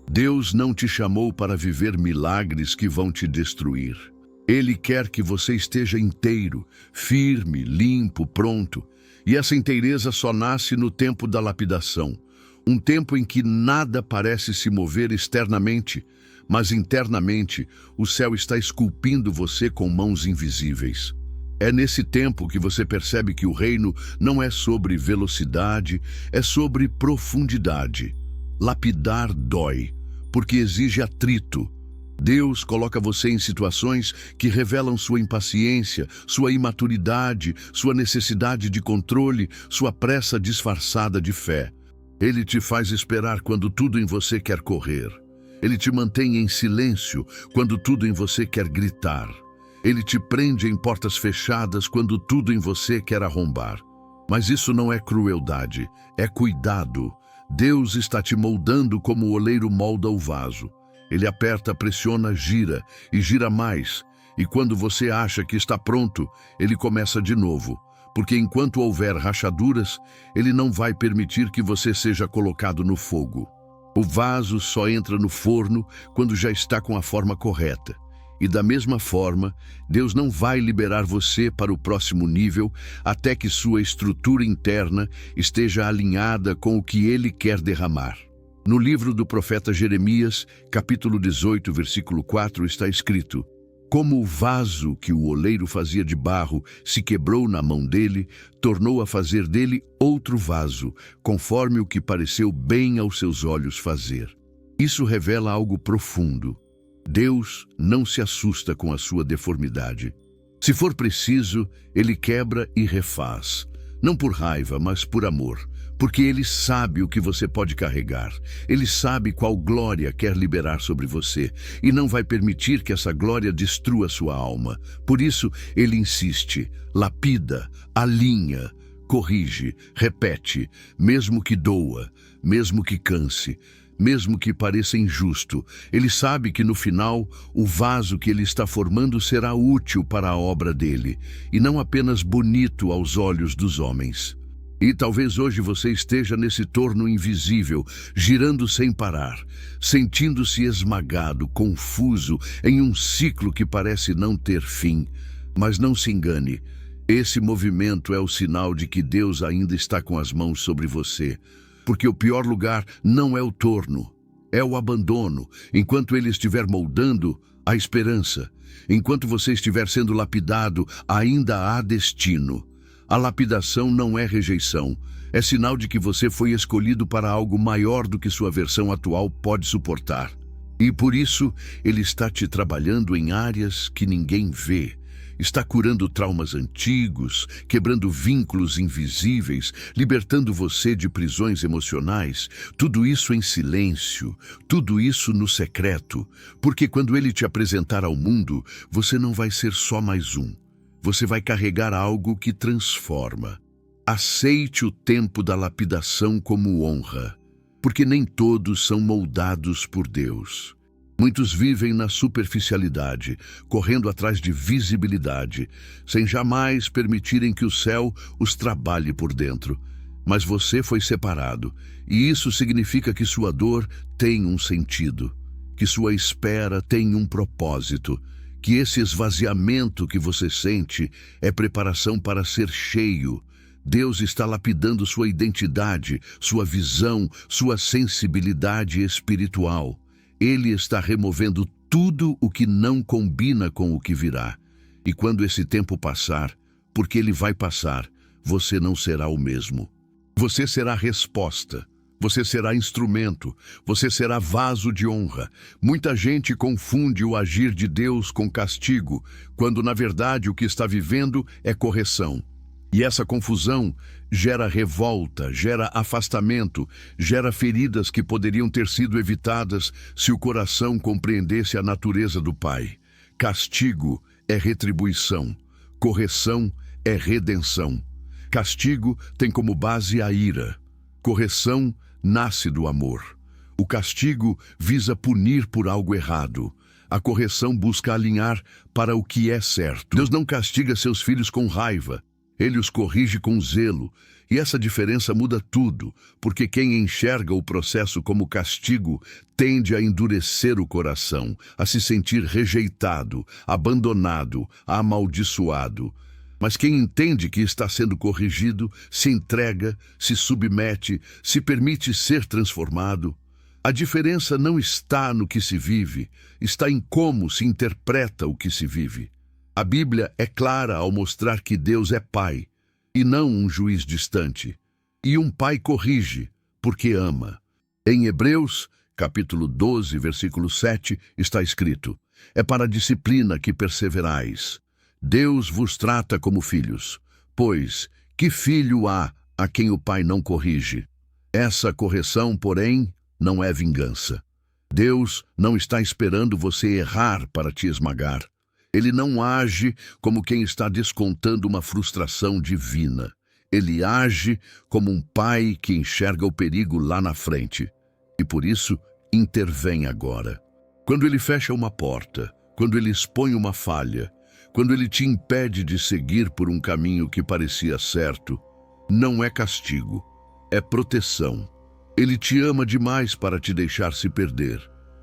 A: Deus não te chamou para viver milagres que vão te destruir. Ele quer que você esteja inteiro, firme, limpo, pronto. E essa inteireza só nasce no tempo da lapidação, um tempo em que nada parece se mover externamente, mas internamente o céu está esculpindo você com mãos invisíveis. É nesse tempo que você percebe que o reino não é sobre velocidade, é sobre profundidade. Lapidar dói, porque exige atrito. Deus coloca você em situações que revelam sua impaciência, sua imaturidade, sua necessidade de controle, sua pressa disfarçada de fé. Ele te faz esperar quando tudo em você quer correr. Ele te mantém em silêncio quando tudo em você quer gritar. Ele te prende em portas fechadas quando tudo em você quer arrombar. Mas isso não é crueldade, é cuidado. Deus está te moldando como o oleiro molda o vaso. Ele aperta, pressiona, gira e gira mais. E quando você acha que está pronto, ele começa de novo. Porque enquanto houver rachaduras, ele não vai permitir que você seja colocado no fogo. O vaso só entra no forno quando já está com a forma correta. E da mesma forma, Deus não vai liberar você para o próximo nível até que sua estrutura interna esteja alinhada com o que Ele quer derramar. No livro do profeta Jeremias, capítulo 18, versículo 4, está escrito: Como o vaso que o oleiro fazia de barro se quebrou na mão dele, tornou a fazer dele outro vaso, conforme o que pareceu bem aos seus olhos fazer. Isso revela algo profundo. Deus não se assusta com a sua deformidade. Se for preciso, Ele quebra e refaz. Não por raiva, mas por amor. Porque Ele sabe o que você pode carregar. Ele sabe qual glória quer liberar sobre você. E não vai permitir que essa glória destrua sua alma. Por isso, Ele insiste, lapida, alinha, corrige, repete, mesmo que doa, mesmo que canse, mesmo que pareça injusto. Ele sabe que no final, o vaso que ele está formando será útil para a obra dele, e não apenas bonito aos olhos dos homens. E talvez hoje você esteja nesse torno invisível, girando sem parar, sentindo-se esmagado, confuso, em um ciclo que parece não ter fim. Mas não se engane, esse movimento é o sinal de que Deus ainda está com as mãos sobre você. Porque o pior lugar não é o torno, é o abandono. Enquanto ele estiver moldando, há esperança. Enquanto você estiver sendo lapidado, ainda há destino. A lapidação não é rejeição, é sinal de que você foi escolhido para algo maior do que sua versão atual pode suportar. E por isso, ele está te trabalhando em áreas que ninguém vê. Está curando traumas antigos, quebrando vínculos invisíveis, libertando você de prisões emocionais. Tudo isso em silêncio, tudo isso no secreto. Porque quando ele te apresentar ao mundo, você não vai ser só mais um. Você vai carregar algo que transforma. Aceite o tempo da lapidação como honra, porque nem todos são moldados por Deus. Muitos vivem na superficialidade, correndo atrás de visibilidade, sem jamais permitirem que o céu os trabalhe por dentro. Mas você foi separado, e isso significa que sua dor tem um sentido, que sua espera tem um propósito, que esse esvaziamento que você sente é preparação para ser cheio. Deus está lapidando sua identidade, sua visão, sua sensibilidade espiritual. Ele está removendo tudo o que não combina com o que virá. E quando esse tempo passar, porque ele vai passar, você não será o mesmo. Você será resposta. Você será instrumento. Você será vaso de honra. Muita gente confunde o agir de Deus com castigo, quando na verdade o que está vivendo é correção. E essa confusão gera revolta, gera afastamento, gera feridas que poderiam ter sido evitadas se o coração compreendesse a natureza do Pai. Castigo é retribuição, correção é redenção. Castigo tem como base a ira. Correção nasce do amor. O castigo visa punir por algo errado. A correção busca alinhar para o que é certo. Deus não castiga seus filhos com raiva. Ele os corrige com zelo, e essa diferença muda tudo, porque quem enxerga o processo como castigo tende a endurecer o coração, a se sentir rejeitado, abandonado, amaldiçoado. Mas quem entende que está sendo corrigido, se entrega, se submete, se permite ser transformado. A diferença não está no que se vive, está em como se interpreta o que se vive. A Bíblia é clara ao mostrar que Deus é pai, e não um juiz distante. E um pai corrige, porque ama. Em Hebreus, capítulo 12, versículo 7, está escrito: é para a disciplina que perseverais. Deus vos trata como filhos. Pois, que filho há a quem o pai não corrige? Essa correção, porém, não é vingança. Deus não está esperando você errar para te esmagar. Ele não age como quem está descontando uma frustração divina. Ele age como um pai que enxerga o perigo lá na frente. E por isso, intervém agora. Quando ele fecha uma porta, quando ele expõe uma falha, quando ele te impede de seguir por um caminho que parecia certo, não é castigo, é proteção. Ele te ama demais para te deixar se perder.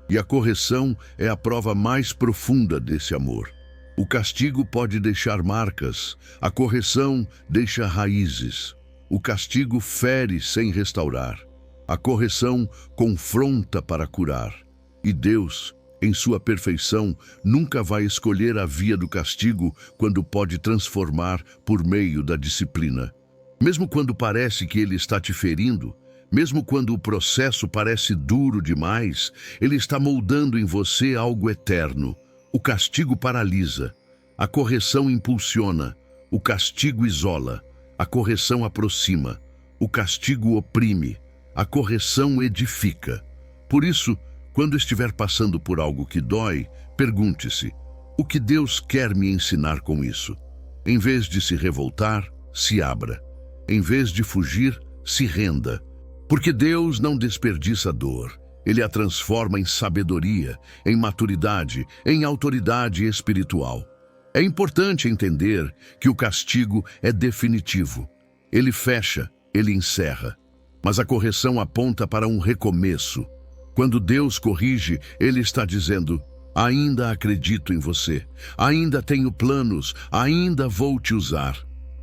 A: E a correção é a prova mais profunda desse amor. O castigo pode deixar marcas, a correção deixa raízes. O castigo fere sem restaurar. A correção confronta para curar. E Deus, em sua perfeição, nunca vai escolher a via do castigo quando pode transformar por meio da disciplina. Mesmo quando parece que ele está te ferindo, mesmo quando o processo parece duro demais, ele está moldando em você algo eterno. O castigo paralisa, a correção impulsiona, o castigo isola, a correção aproxima, o castigo oprime, a correção edifica. Por isso, quando estiver passando por algo que dói, pergunte-se: o que Deus quer me ensinar com isso? Em vez de se revoltar, se abra. Em vez de fugir, se renda. Porque Deus não desperdiça dor. Ele a transforma em sabedoria, em maturidade, em autoridade espiritual. É importante entender que o castigo é definitivo. Ele fecha, ele encerra. Mas a correção aponta para um recomeço. Quando Deus corrige, Ele está dizendo: ainda acredito em você, ainda tenho planos, ainda vou te usar.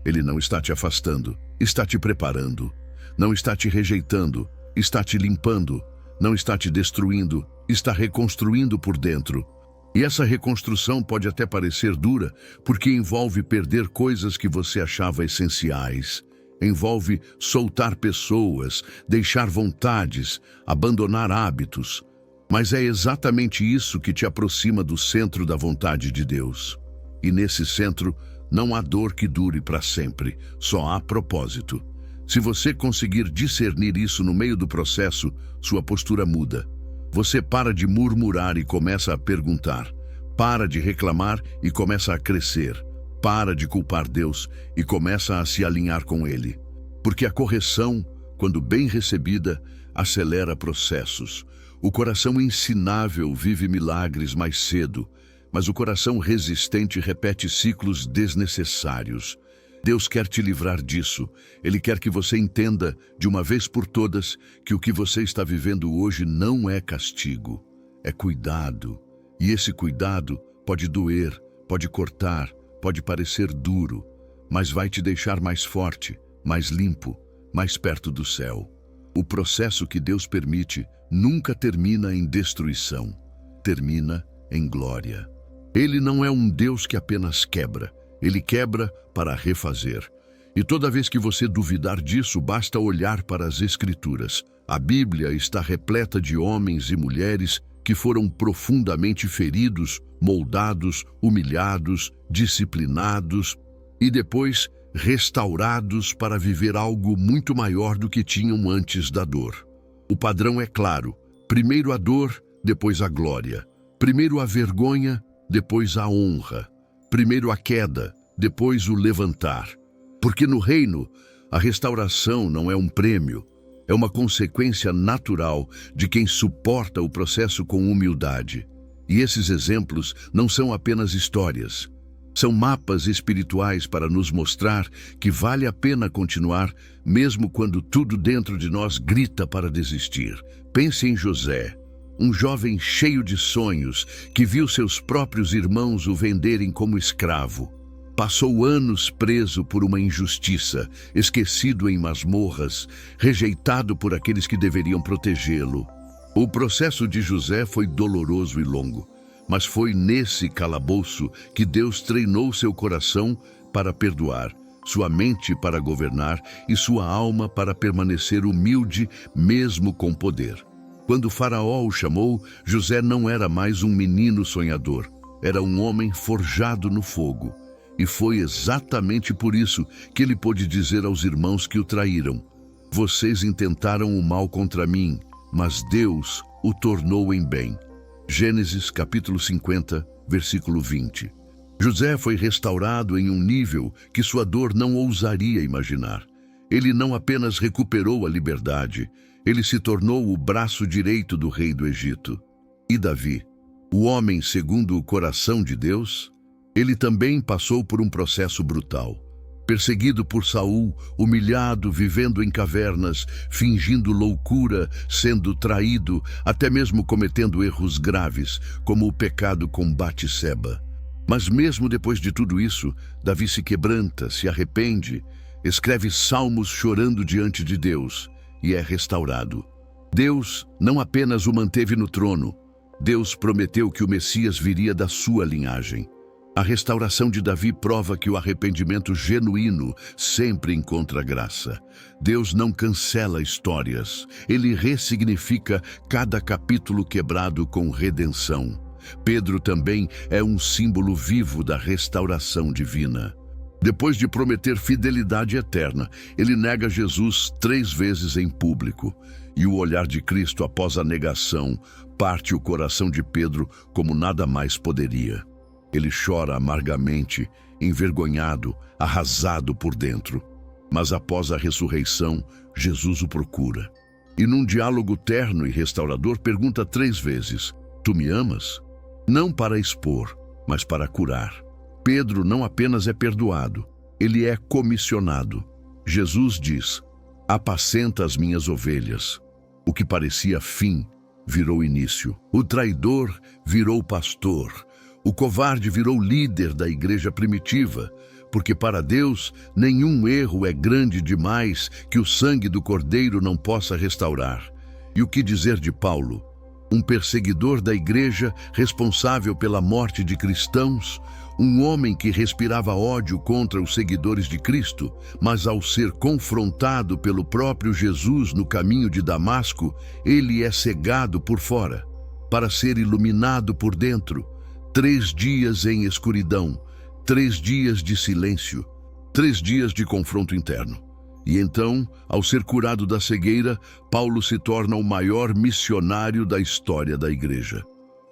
A: Ele não está te afastando, está te preparando. Não está te rejeitando, está te limpando. Não está te destruindo, está reconstruindo por dentro. E essa reconstrução pode até parecer dura, porque envolve perder coisas que você achava essenciais. Envolve soltar pessoas, deixar vontades, abandonar hábitos. Mas é exatamente isso que te aproxima do centro da vontade de Deus. E nesse centro não há dor que dure para sempre, só há propósito. Se você conseguir discernir isso no meio do processo, sua postura muda. Você para de murmurar e começa a perguntar. Para de reclamar e começa a crescer. Para de culpar Deus e começa a se alinhar com Ele. Porque a correção, quando bem recebida, acelera processos. O coração ensinável vive milagres mais cedo, mas o coração resistente repete ciclos desnecessários. Deus quer te livrar disso. Ele quer que você entenda, de uma vez por todas, que o que você está vivendo hoje não é castigo, é cuidado. E esse cuidado pode doer, pode cortar, pode parecer duro, mas vai te deixar mais forte, mais limpo, mais perto do céu. O processo que Deus permite nunca termina em destruição, termina em glória. Ele não é um Deus que apenas quebra, Ele quebra para refazer. E toda vez que você duvidar disso, basta olhar para as Escrituras. A Bíblia está repleta de homens e mulheres que foram profundamente feridos, moldados, humilhados, disciplinados e depois restaurados para viver algo muito maior do que tinham antes da dor. O padrão é claro: primeiro a dor, depois a glória. Primeiro a vergonha, depois a honra. Primeiro a queda, depois o levantar. Porque no reino, a restauração não é um prêmio, é uma consequência natural de quem suporta o processo com humildade. E esses exemplos não são apenas histórias. São mapas espirituais para nos mostrar que vale a pena continuar, mesmo quando tudo dentro de nós grita para desistir. Pense em José, um jovem cheio de sonhos que viu seus próprios irmãos o venderem como escravo. Passou anos preso por uma injustiça, esquecido em masmorras, rejeitado por aqueles que deveriam protegê-lo. O processo de José foi doloroso e longo, Mas foi nesse calabouço que Deus treinou seu coração para perdoar, sua mente para governar e sua alma para permanecer humilde, mesmo com poder. Quando Faraó o chamou, José não era mais um menino sonhador, era um homem forjado no fogo. E foi exatamente por isso que ele pôde dizer aos irmãos que o traíram: vocês intentaram o mal contra mim, mas Deus o tornou em bem. Gênesis capítulo 50, versículo 20. José foi restaurado em um nível que sua dor não ousaria imaginar. Ele não apenas recuperou a liberdade, ele se tornou o braço direito do rei do Egito. E Davi, o homem segundo o coração de Deus, ele também passou por um processo brutal. Perseguido por Saul, humilhado, vivendo em cavernas, fingindo loucura, sendo traído, até mesmo cometendo erros graves, como o pecado com Batseba. Mas mesmo depois de tudo isso, Davi se quebranta, se arrepende, escreve salmos chorando diante de Deus e é restaurado. Deus não apenas o manteve no trono, Deus prometeu que o Messias viria da sua linhagem. A restauração de Davi prova que o arrependimento genuíno sempre encontra graça. Deus não cancela histórias, ele ressignifica cada capítulo quebrado com redenção. Pedro também é um símbolo vivo da restauração divina. Depois de prometer fidelidade eterna, ele nega Jesus 3 vezes em público. E o olhar de Cristo após a negação parte o coração de Pedro como nada mais poderia. Ele chora amargamente, envergonhado, arrasado por dentro. Mas após a ressurreição, Jesus o procura. E num diálogo terno e restaurador pergunta 3 vezes: tu me amas? Não para expor, mas para curar. Pedro não apenas é perdoado, ele é comissionado. Jesus diz: apacenta as minhas ovelhas. O que parecia fim virou início. O traidor virou pastor. O covarde virou líder da igreja primitiva, porque para Deus nenhum erro é grande demais que o sangue do Cordeiro não possa restaurar. E o que dizer de Paulo? Um perseguidor da igreja responsável pela morte de cristãos, um homem que respirava ódio contra os seguidores de Cristo, mas ao ser confrontado pelo próprio Jesus no caminho de Damasco, ele é cegado por fora, para ser iluminado por dentro. 3 dias em escuridão, 3 dias de silêncio, 3 dias de confronto interno. E então, ao ser curado da cegueira, Paulo se torna o maior missionário da história da igreja.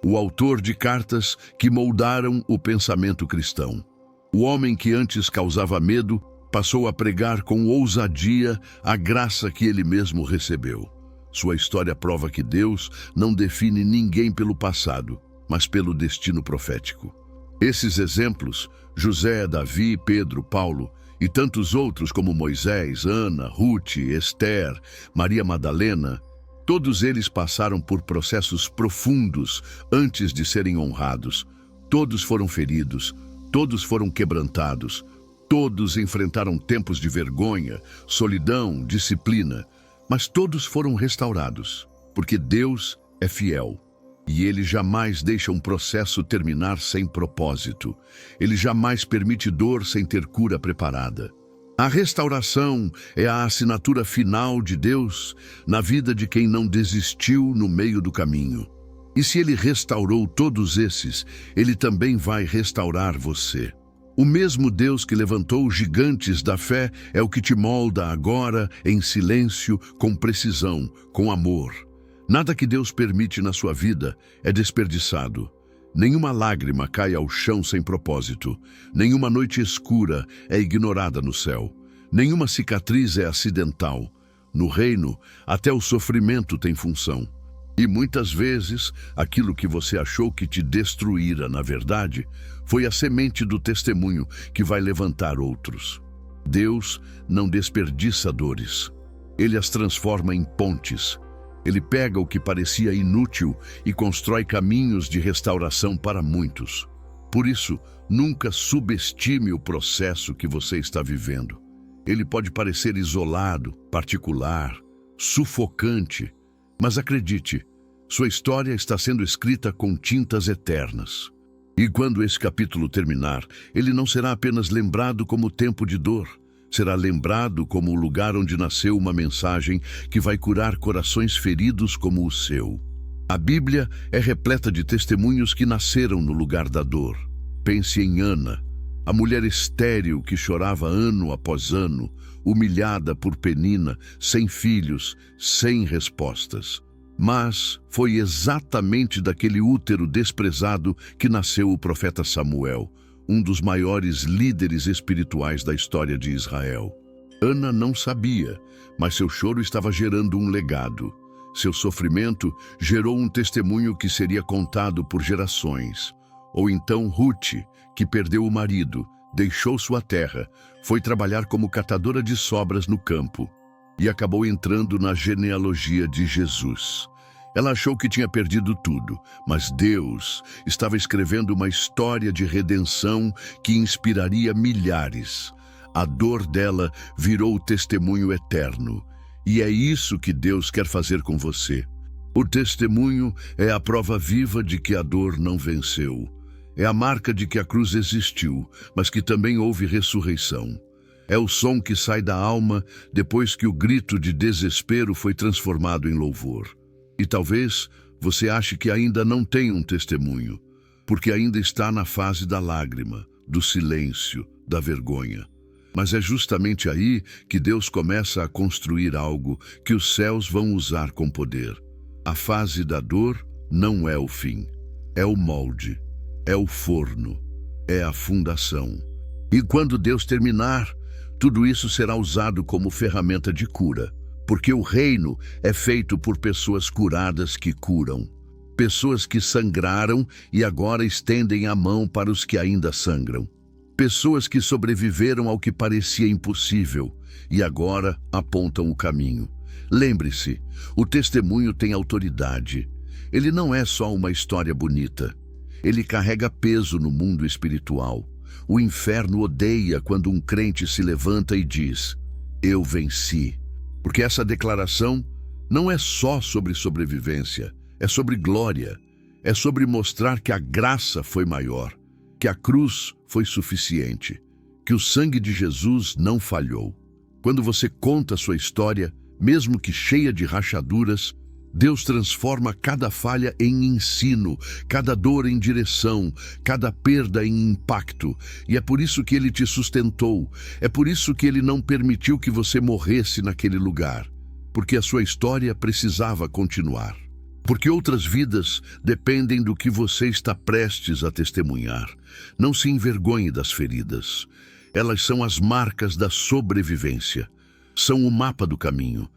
A: O autor de cartas que moldaram o pensamento cristão. O homem que antes causava medo passou a pregar com ousadia a graça que ele mesmo recebeu. Sua história prova que Deus não define ninguém pelo passado, mas pelo destino profético. Esses exemplos, José, Davi, Pedro, Paulo e tantos outros como Moisés, Ana, Ruth, Esther, Maria Madalena, todos eles passaram por processos profundos antes de serem honrados. Todos foram feridos, todos foram quebrantados, todos enfrentaram tempos de vergonha, solidão, disciplina, mas todos foram restaurados, porque Deus é fiel. E ele jamais deixa um processo terminar sem propósito. Ele jamais permite dor sem ter cura preparada. A restauração é a assinatura final de Deus na vida de quem não desistiu no meio do caminho. E se ele restaurou todos esses, ele também vai restaurar você. O mesmo Deus que levantou os gigantes da fé é o que te molda agora em silêncio, com precisão, com amor. Nada que Deus permite na sua vida é desperdiçado. Nenhuma lágrima cai ao chão sem propósito. Nenhuma noite escura é ignorada no céu. Nenhuma cicatriz é acidental. No reino, até o sofrimento tem função. E muitas vezes, aquilo que você achou que te destruíra, na verdade, foi a semente do testemunho que vai levantar outros. Deus não desperdiça dores. Ele as transforma em pontes. Ele pega o que parecia inútil e constrói caminhos de restauração para muitos. Por isso, nunca subestime o processo que você está vivendo. Ele pode parecer isolado, particular, sufocante, mas acredite, Sua história está sendo escrita com tintas eternas. E quando esse capítulo terminar, ele não será apenas lembrado como tempo de dor, será lembrado como o lugar onde nasceu uma mensagem que vai curar corações feridos como o seu. A Bíblia é repleta de testemunhos que nasceram no lugar da dor. Pense em Ana, a mulher estéril que chorava ano após ano, humilhada por Penina, sem filhos, sem respostas. Mas foi exatamente daquele útero desprezado que nasceu o profeta Samuel, um dos maiores líderes espirituais da história de Israel. Ana não sabia, mas seu choro estava gerando um legado. Seu sofrimento gerou um testemunho que seria contado por gerações. Ou então Ruth, que perdeu o marido, deixou sua terra, foi trabalhar como catadora de sobras no campo e acabou entrando na genealogia de Jesus. Ela achou que tinha perdido tudo, mas Deus estava escrevendo uma história de redenção que inspiraria milhares. A dor dela virou o testemunho eterno. E é isso que Deus quer fazer com você. O testemunho é a prova viva de que a dor não venceu. É a marca de que a cruz existiu, mas que também houve ressurreição. É o som que sai da alma depois que o grito de desespero foi transformado em louvor. E talvez você ache que ainda não tem um testemunho, porque ainda está na fase da lágrima, do silêncio, da vergonha. Mas é justamente aí que Deus começa a construir algo que os céus vão usar com poder. A fase da dor não é o fim, é o molde, é o forno, é a fundação. E quando Deus terminar, tudo isso será usado como ferramenta de cura, porque o reino é feito por pessoas curadas que curam. Pessoas que sangraram e agora estendem a mão para os que ainda sangram. Pessoas que sobreviveram ao que parecia impossível e agora apontam o caminho. Lembre-se, o testemunho tem autoridade. Ele não é só uma história bonita. Ele carrega peso no mundo espiritual. O inferno odeia quando um crente se levanta e diz: "Eu venci." Porque essa declaração não é só sobre sobrevivência, é sobre glória, é sobre mostrar que a graça foi maior, que a cruz foi suficiente, que o sangue de Jesus não falhou. Quando você conta sua história, mesmo que cheia de rachaduras, Deus transforma cada falha em ensino, cada dor em direção, cada perda em impacto. E é por isso que Ele te sustentou, é por isso que Ele não permitiu que você morresse naquele lugar, porque a sua história precisava continuar. Porque outras vidas dependem do que você está prestes a testemunhar. Não se envergonhe das feridas. Elas são as marcas da sobrevivência. São o mapa do caminho.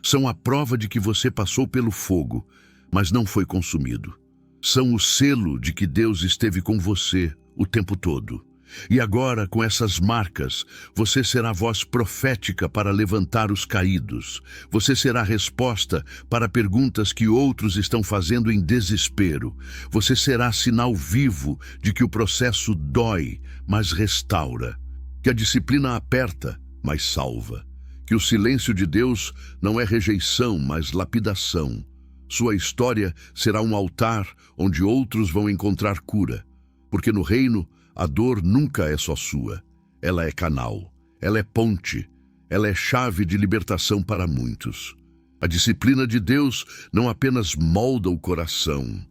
A: São a prova de que você passou pelo fogo, mas não foi consumido. São o selo de que Deus esteve com você o tempo todo. E agora, com essas marcas, você será voz profética para levantar os caídos. Você será resposta para perguntas que outros estão fazendo em desespero. Você será sinal vivo de que o processo dói, mas restaura. Que a disciplina aperta, mas salva. Que o silêncio de Deus não é rejeição, mas lapidação. Sua história será um altar onde outros vão encontrar cura. Porque no reino, a dor nunca é só sua. Ela é canal, ela é ponte, ela é chave de libertação para muitos. A disciplina de Deus não apenas molda o coração,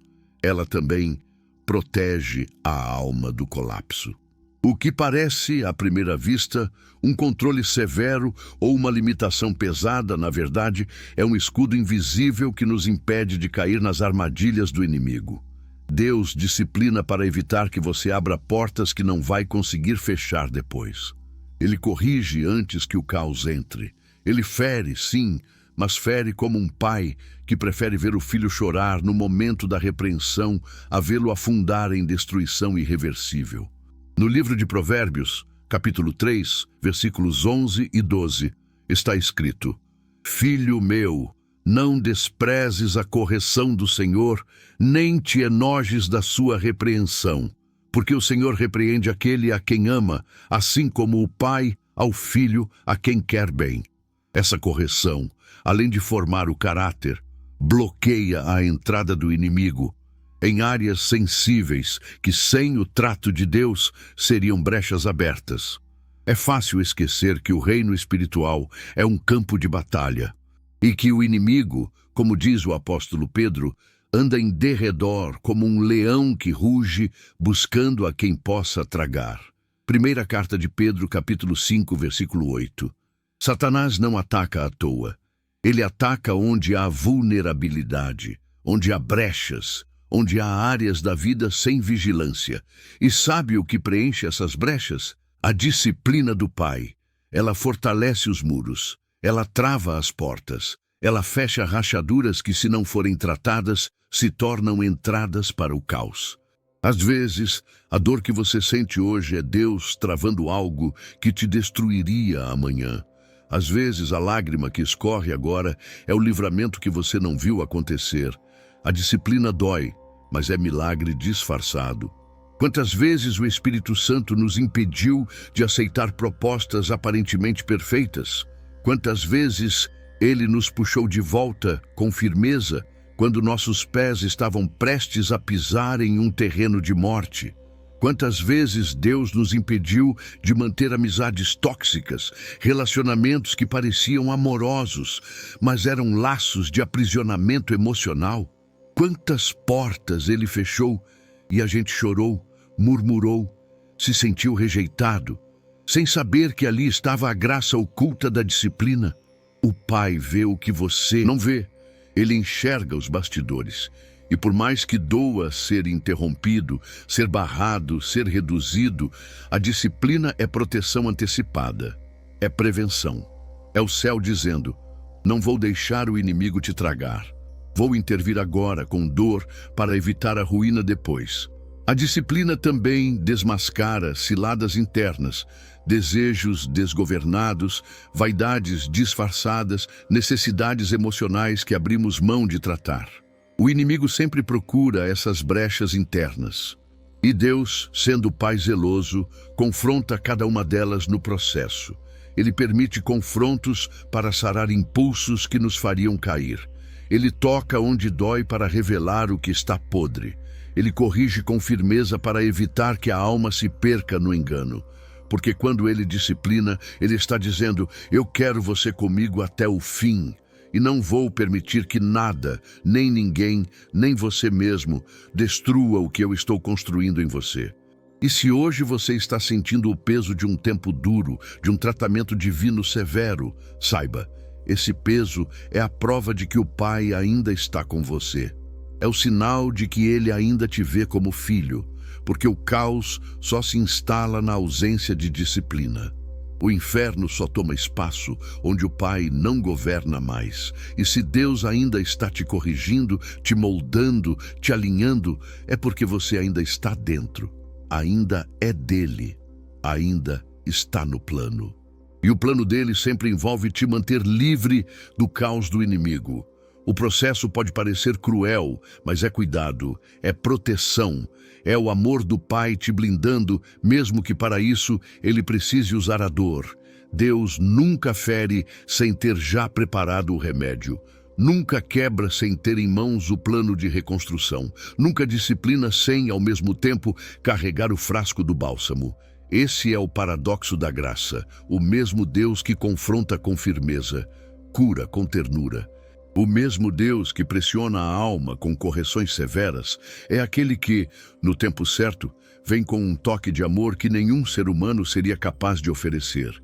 A: ela também protege a alma do colapso. O que parece, à primeira vista, um controle severo ou uma limitação pesada, na verdade, é um escudo invisível que nos impede de cair nas armadilhas do inimigo. Deus disciplina para evitar que você abra portas que não vai conseguir fechar depois. Ele corrige antes que o caos entre. Ele fere, sim, mas fere como um pai que prefere ver o filho chorar no momento da repreensão a vê-lo afundar em destruição irreversível. No livro de Provérbios, capítulo 3, versículos 11 e 12, está escrito: "Filho meu, não desprezes a correção do Senhor, nem te enojes da sua repreensão, porque o Senhor repreende aquele a quem ama, assim como o pai ao filho a quem quer bem." Essa correção, além de formar o caráter, bloqueia a entrada do inimigo em áreas sensíveis que, sem o trato de Deus, seriam brechas abertas. É fácil esquecer que o reino espiritual é um campo de batalha e que o inimigo, como diz o apóstolo Pedro, anda em derredor como um leão que ruge, buscando a quem possa tragar. Primeira carta de Pedro, capítulo 5, versículo 8. Satanás não ataca à toa. Ele ataca onde há vulnerabilidade, onde há brechas, onde há áreas da vida sem vigilância. E sabe o que preenche essas brechas? A disciplina do Pai. Ela fortalece os muros, ela trava as portas, ela fecha rachaduras que, se não forem tratadas, se tornam entradas para o caos. Às vezes, a dor que você sente hoje é Deus travando algo que te destruiria amanhã. Às vezes, a lágrima que escorre agora é o livramento que você não viu acontecer. A disciplina dói, mas é milagre disfarçado. Quantas vezes o Espírito Santo nos impediu de aceitar propostas aparentemente perfeitas? Quantas vezes ele nos puxou de volta com firmeza quando nossos pés estavam prestes a pisar em um terreno de morte? Quantas vezes Deus nos impediu de manter amizades tóxicas, relacionamentos que pareciam amorosos, mas eram laços de aprisionamento emocional? Quantas portas Ele fechou e a gente chorou, murmurou, se sentiu rejeitado, sem saber que ali estava a graça oculta da disciplina? O Pai vê o que você não vê. Ele enxerga os bastidores. E por mais que doa ser interrompido, ser barrado, ser reduzido, a disciplina é proteção antecipada, é prevenção. É o céu dizendo: não vou deixar o inimigo te tragar. Vou intervir agora com dor para evitar a ruína depois. A disciplina também desmascara ciladas internas, desejos desgovernados, vaidades disfarçadas, necessidades emocionais que abrimos mão de tratar. O inimigo sempre procura essas brechas internas. E Deus, sendo Pai zeloso, confronta cada uma delas no processo. Ele permite confrontos para sarar impulsos que nos fariam cair. Ele toca onde dói para revelar o que está podre. Ele corrige com firmeza para evitar que a alma se perca no engano. Porque quando ele disciplina, ele está dizendo: eu quero você comigo até o fim. E não vou permitir que nada, nem ninguém, nem você mesmo, destrua o que eu estou construindo em você. E se hoje você está sentindo o peso de um tempo duro, de um tratamento divino severo, saiba, esse peso é a prova de que o Pai ainda está com você. É o sinal de que Ele ainda te vê como filho, porque o caos só se instala na ausência de disciplina. O inferno só toma espaço onde o Pai não governa mais. E se Deus ainda está te corrigindo, te moldando, te alinhando, é porque você ainda está dentro. Ainda é dele. Ainda está no plano. E o plano dele sempre envolve te manter livre do caos do inimigo. O processo pode parecer cruel, mas é cuidado, é proteção. É o amor do Pai te blindando, mesmo que para isso ele precise usar a dor. Deus nunca fere sem ter já preparado o remédio. Nunca quebra sem ter em mãos o plano de reconstrução. Nunca disciplina sem, ao mesmo tempo, carregar o frasco do bálsamo. Esse é o paradoxo da graça. O mesmo Deus que confronta com firmeza, cura com ternura. O mesmo Deus que pressiona a alma com correções severas é aquele que, no tempo certo, vem com um toque de amor que nenhum ser humano seria capaz de oferecer.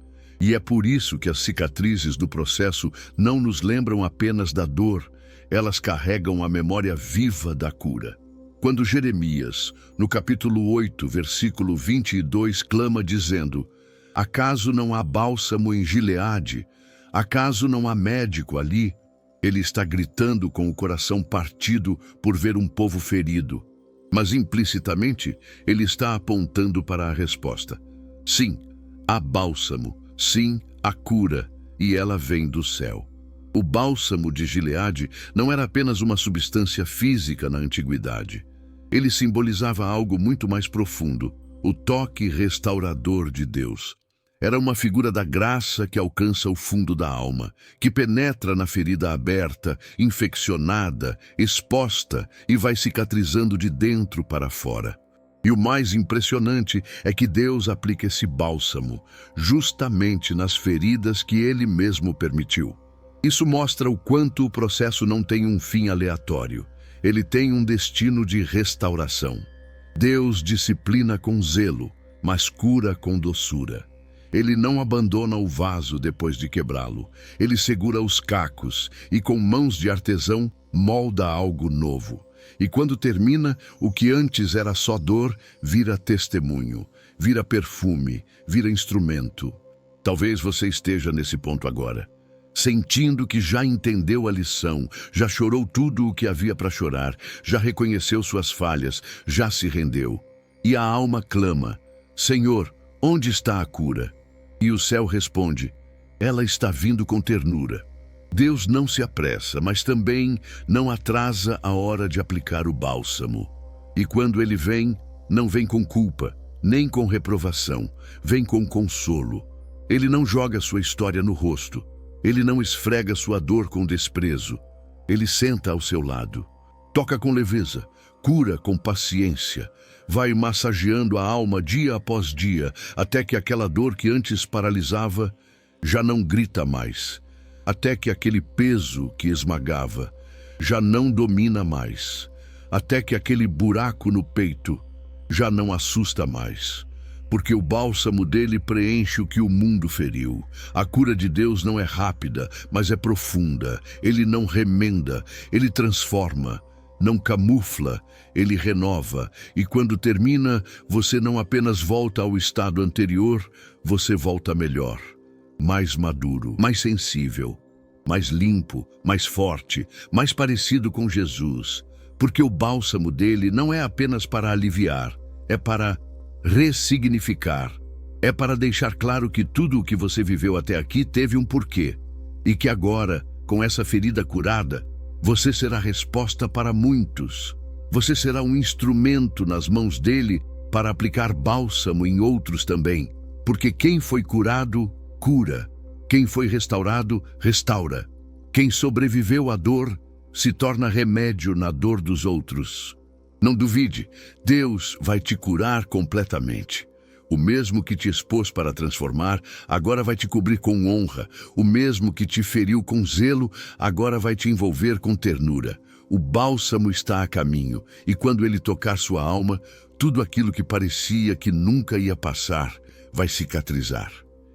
A: E é por isso que as cicatrizes do processo não nos lembram apenas da dor, elas carregam a memória viva da cura. Quando Jeremias, no capítulo 8, versículo 22, clama dizendo: acaso não há bálsamo em Gileade? Acaso não há médico ali? Ele está gritando com o coração partido por ver um povo ferido. Mas implicitamente, ele está apontando para a resposta. Sim, há bálsamo. Sim, há cura. E ela vem do céu. O bálsamo de Gileade não era apenas uma substância física na antiguidade. Ele simbolizava algo muito mais profundo, o toque restaurador de Deus. Era uma figura da graça que alcança o fundo da alma, que penetra na ferida aberta, infeccionada, exposta e vai cicatrizando de dentro para fora. E o mais impressionante é que Deus aplica esse bálsamo justamente nas feridas que Ele mesmo permitiu. Isso mostra o quanto o processo não tem um fim aleatório. Ele tem um destino de restauração. Deus disciplina com zelo, mas cura com doçura. Ele não abandona o vaso depois de quebrá-lo. Ele segura os cacos e, com mãos de artesão, molda algo novo. E quando termina, o que antes era só dor, vira testemunho, vira perfume, vira instrumento. Talvez você esteja nesse ponto agora, sentindo que já entendeu a lição, já chorou tudo o que havia para chorar, já reconheceu suas falhas, já se rendeu. E a alma clama: Senhor, onde está a cura? E o céu responde: ela está vindo com ternura. Deus não se apressa, mas também não atrasa a hora de aplicar o bálsamo. E quando ele vem, não vem com culpa, nem com reprovação, vem com consolo. Ele não joga sua história no rosto, ele não esfrega sua dor com desprezo. Ele senta ao seu lado, toca com leveza, cura com paciência, vai massageando a alma dia após dia, até que aquela dor que antes paralisava já não grita mais, até que aquele peso que esmagava já não domina mais, até que aquele buraco no peito já não assusta mais, porque o bálsamo dele preenche o que o mundo feriu. A cura de Deus não é rápida, mas é profunda. Ele não remenda, ele transforma. Não camufla, ele renova, e quando termina, você não apenas volta ao estado anterior, você volta melhor, mais maduro, mais sensível, mais limpo, mais forte, mais parecido com Jesus, porque o bálsamo dele não é apenas para aliviar, é para ressignificar, é para deixar claro que tudo o que você viveu até aqui teve um porquê, e que agora, com essa ferida curada, você será resposta para muitos. Você será um instrumento nas mãos dele para aplicar bálsamo em outros também. Porque quem foi curado, cura. Quem foi restaurado, restaura. Quem sobreviveu à dor, se torna remédio na dor dos outros. Não duvide, Deus vai te curar completamente. O mesmo que te expôs para transformar, agora vai te cobrir com honra. O mesmo que te feriu com zelo, agora vai te envolver com ternura. O bálsamo está a caminho, e quando ele tocar sua alma, tudo aquilo que parecia que nunca ia passar, vai cicatrizar.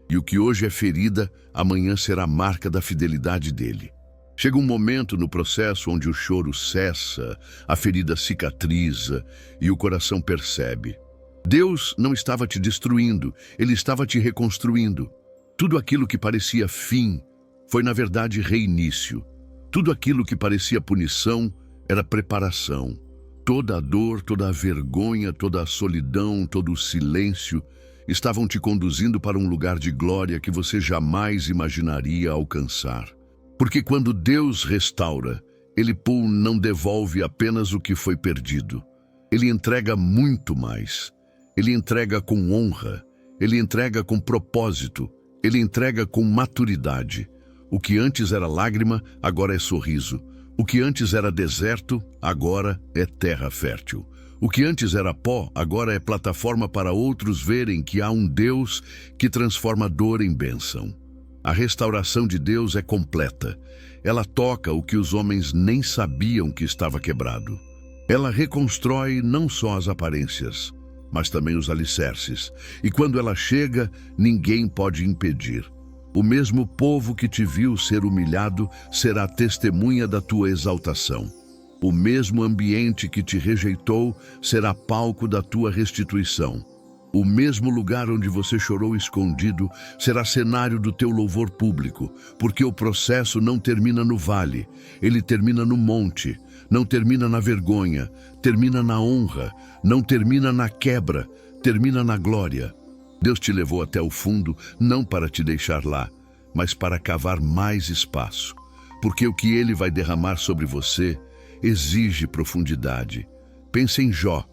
A: E o que hoje é ferida, amanhã será marca da fidelidade dele. Chega um momento no processo onde o choro cessa, a ferida cicatriza e o coração percebe: Deus não estava te destruindo, Ele estava te reconstruindo. Tudo aquilo que parecia fim foi, na verdade, reinício. Tudo aquilo que parecia punição era preparação. Toda a dor, toda a vergonha, toda a solidão, todo o silêncio estavam te conduzindo para um lugar de glória que você jamais imaginaria alcançar. Porque quando Deus restaura, Ele não devolve apenas o que foi perdido. Ele entrega muito mais. Ele entrega com honra, ele entrega com propósito, ele entrega com maturidade. O que antes era lágrima, agora é sorriso. O que antes era deserto, agora é terra fértil. O que antes era pó, agora é plataforma para outros verem que há um Deus que transforma dor em bênção. A restauração de Deus é completa. Ela toca o que os homens nem sabiam que estava quebrado. Ela reconstrói não só as aparências, mas também os alicerces. E quando ela chega, ninguém pode impedir. O mesmo povo que te viu ser humilhado será testemunha da tua exaltação. O mesmo ambiente que te rejeitou será palco da tua restituição. O mesmo lugar onde você chorou escondido será cenário do teu louvor público, porque o processo não termina no vale, ele termina no monte. Não termina na vergonha, termina na honra, não termina na quebra, termina na glória. Deus te levou até o fundo, não para te deixar lá, mas para cavar mais espaço. Porque o que Ele vai derramar sobre você exige profundidade. Pense em Jó,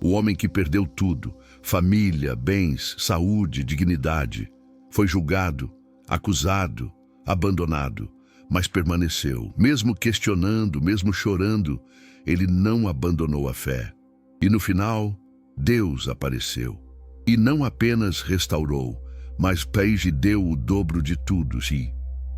A: o homem que perdeu tudo, família, bens, saúde, dignidade. Foi julgado, acusado, abandonado, mas permaneceu. Mesmo questionando, mesmo chorando, ele não abandonou a fé. E no final, Deus apareceu. E não apenas restaurou, mas lhe deu o dobro de tudo, sim,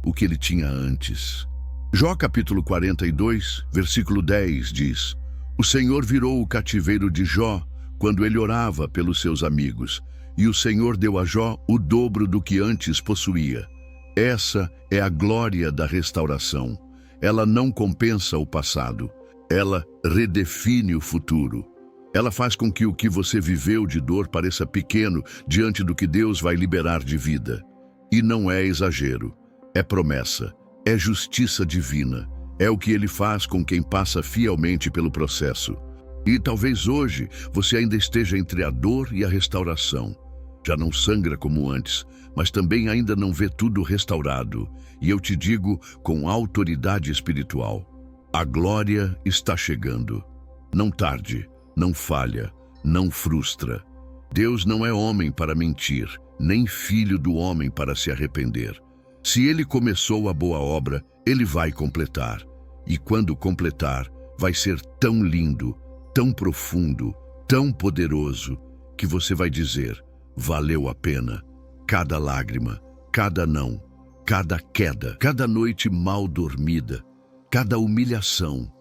A: o que ele tinha antes. Jó capítulo 42, versículo 10 diz: O Senhor virou o cativeiro de Jó quando ele orava pelos seus amigos, e o Senhor deu a Jó o dobro do que antes possuía. Essa é a glória da restauração. Ela não compensa o passado, ela redefine o futuro. Ela faz com que o que você viveu de dor pareça pequeno diante do que Deus vai liberar de vida. E não é exagero, é promessa, é justiça divina, é o que Ele faz com quem passa fielmente pelo processo. E talvez hoje você ainda esteja entre a dor e a restauração. Já não sangra como antes, mas também ainda não vê tudo restaurado. E eu te digo com autoridade espiritual: a glória está chegando. Não tarde, não falha, não frustra. Deus não é homem para mentir, nem filho do homem para se arrepender. Se Ele começou a boa obra, Ele vai completar. E quando completar, vai ser tão lindo, tão profundo, tão poderoso, que você vai dizer: valeu a pena. Cada lágrima, cada não, cada queda, cada noite mal dormida, cada humilhação,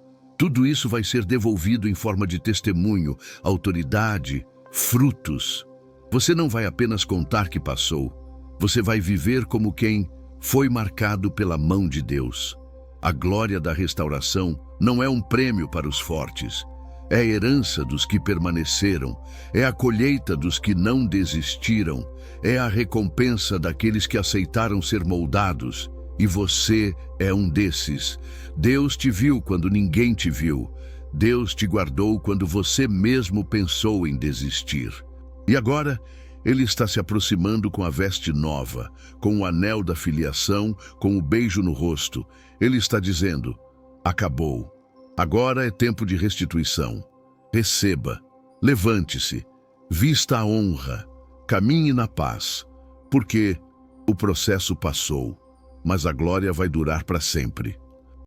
A: tudo isso vai ser devolvido em forma de testemunho, autoridade, frutos. Você não vai apenas contar que passou, você vai viver como quem foi marcado pela mão de Deus. A glória da restauração não é um prêmio para os fortes, é a herança dos que permaneceram, é a colheita dos que não desistiram, é a recompensa daqueles que aceitaram ser moldados. E você é um desses. Deus te viu quando ninguém te viu. Deus te guardou quando você mesmo pensou em desistir. E agora, Ele está se aproximando com a veste nova, com o anel da filiação, com o beijo no rosto. Ele está dizendo: acabou. Agora é tempo de restituição. Receba, levante-se, vista a honra, caminhe na paz, porque o processo passou, mas a glória vai durar para sempre.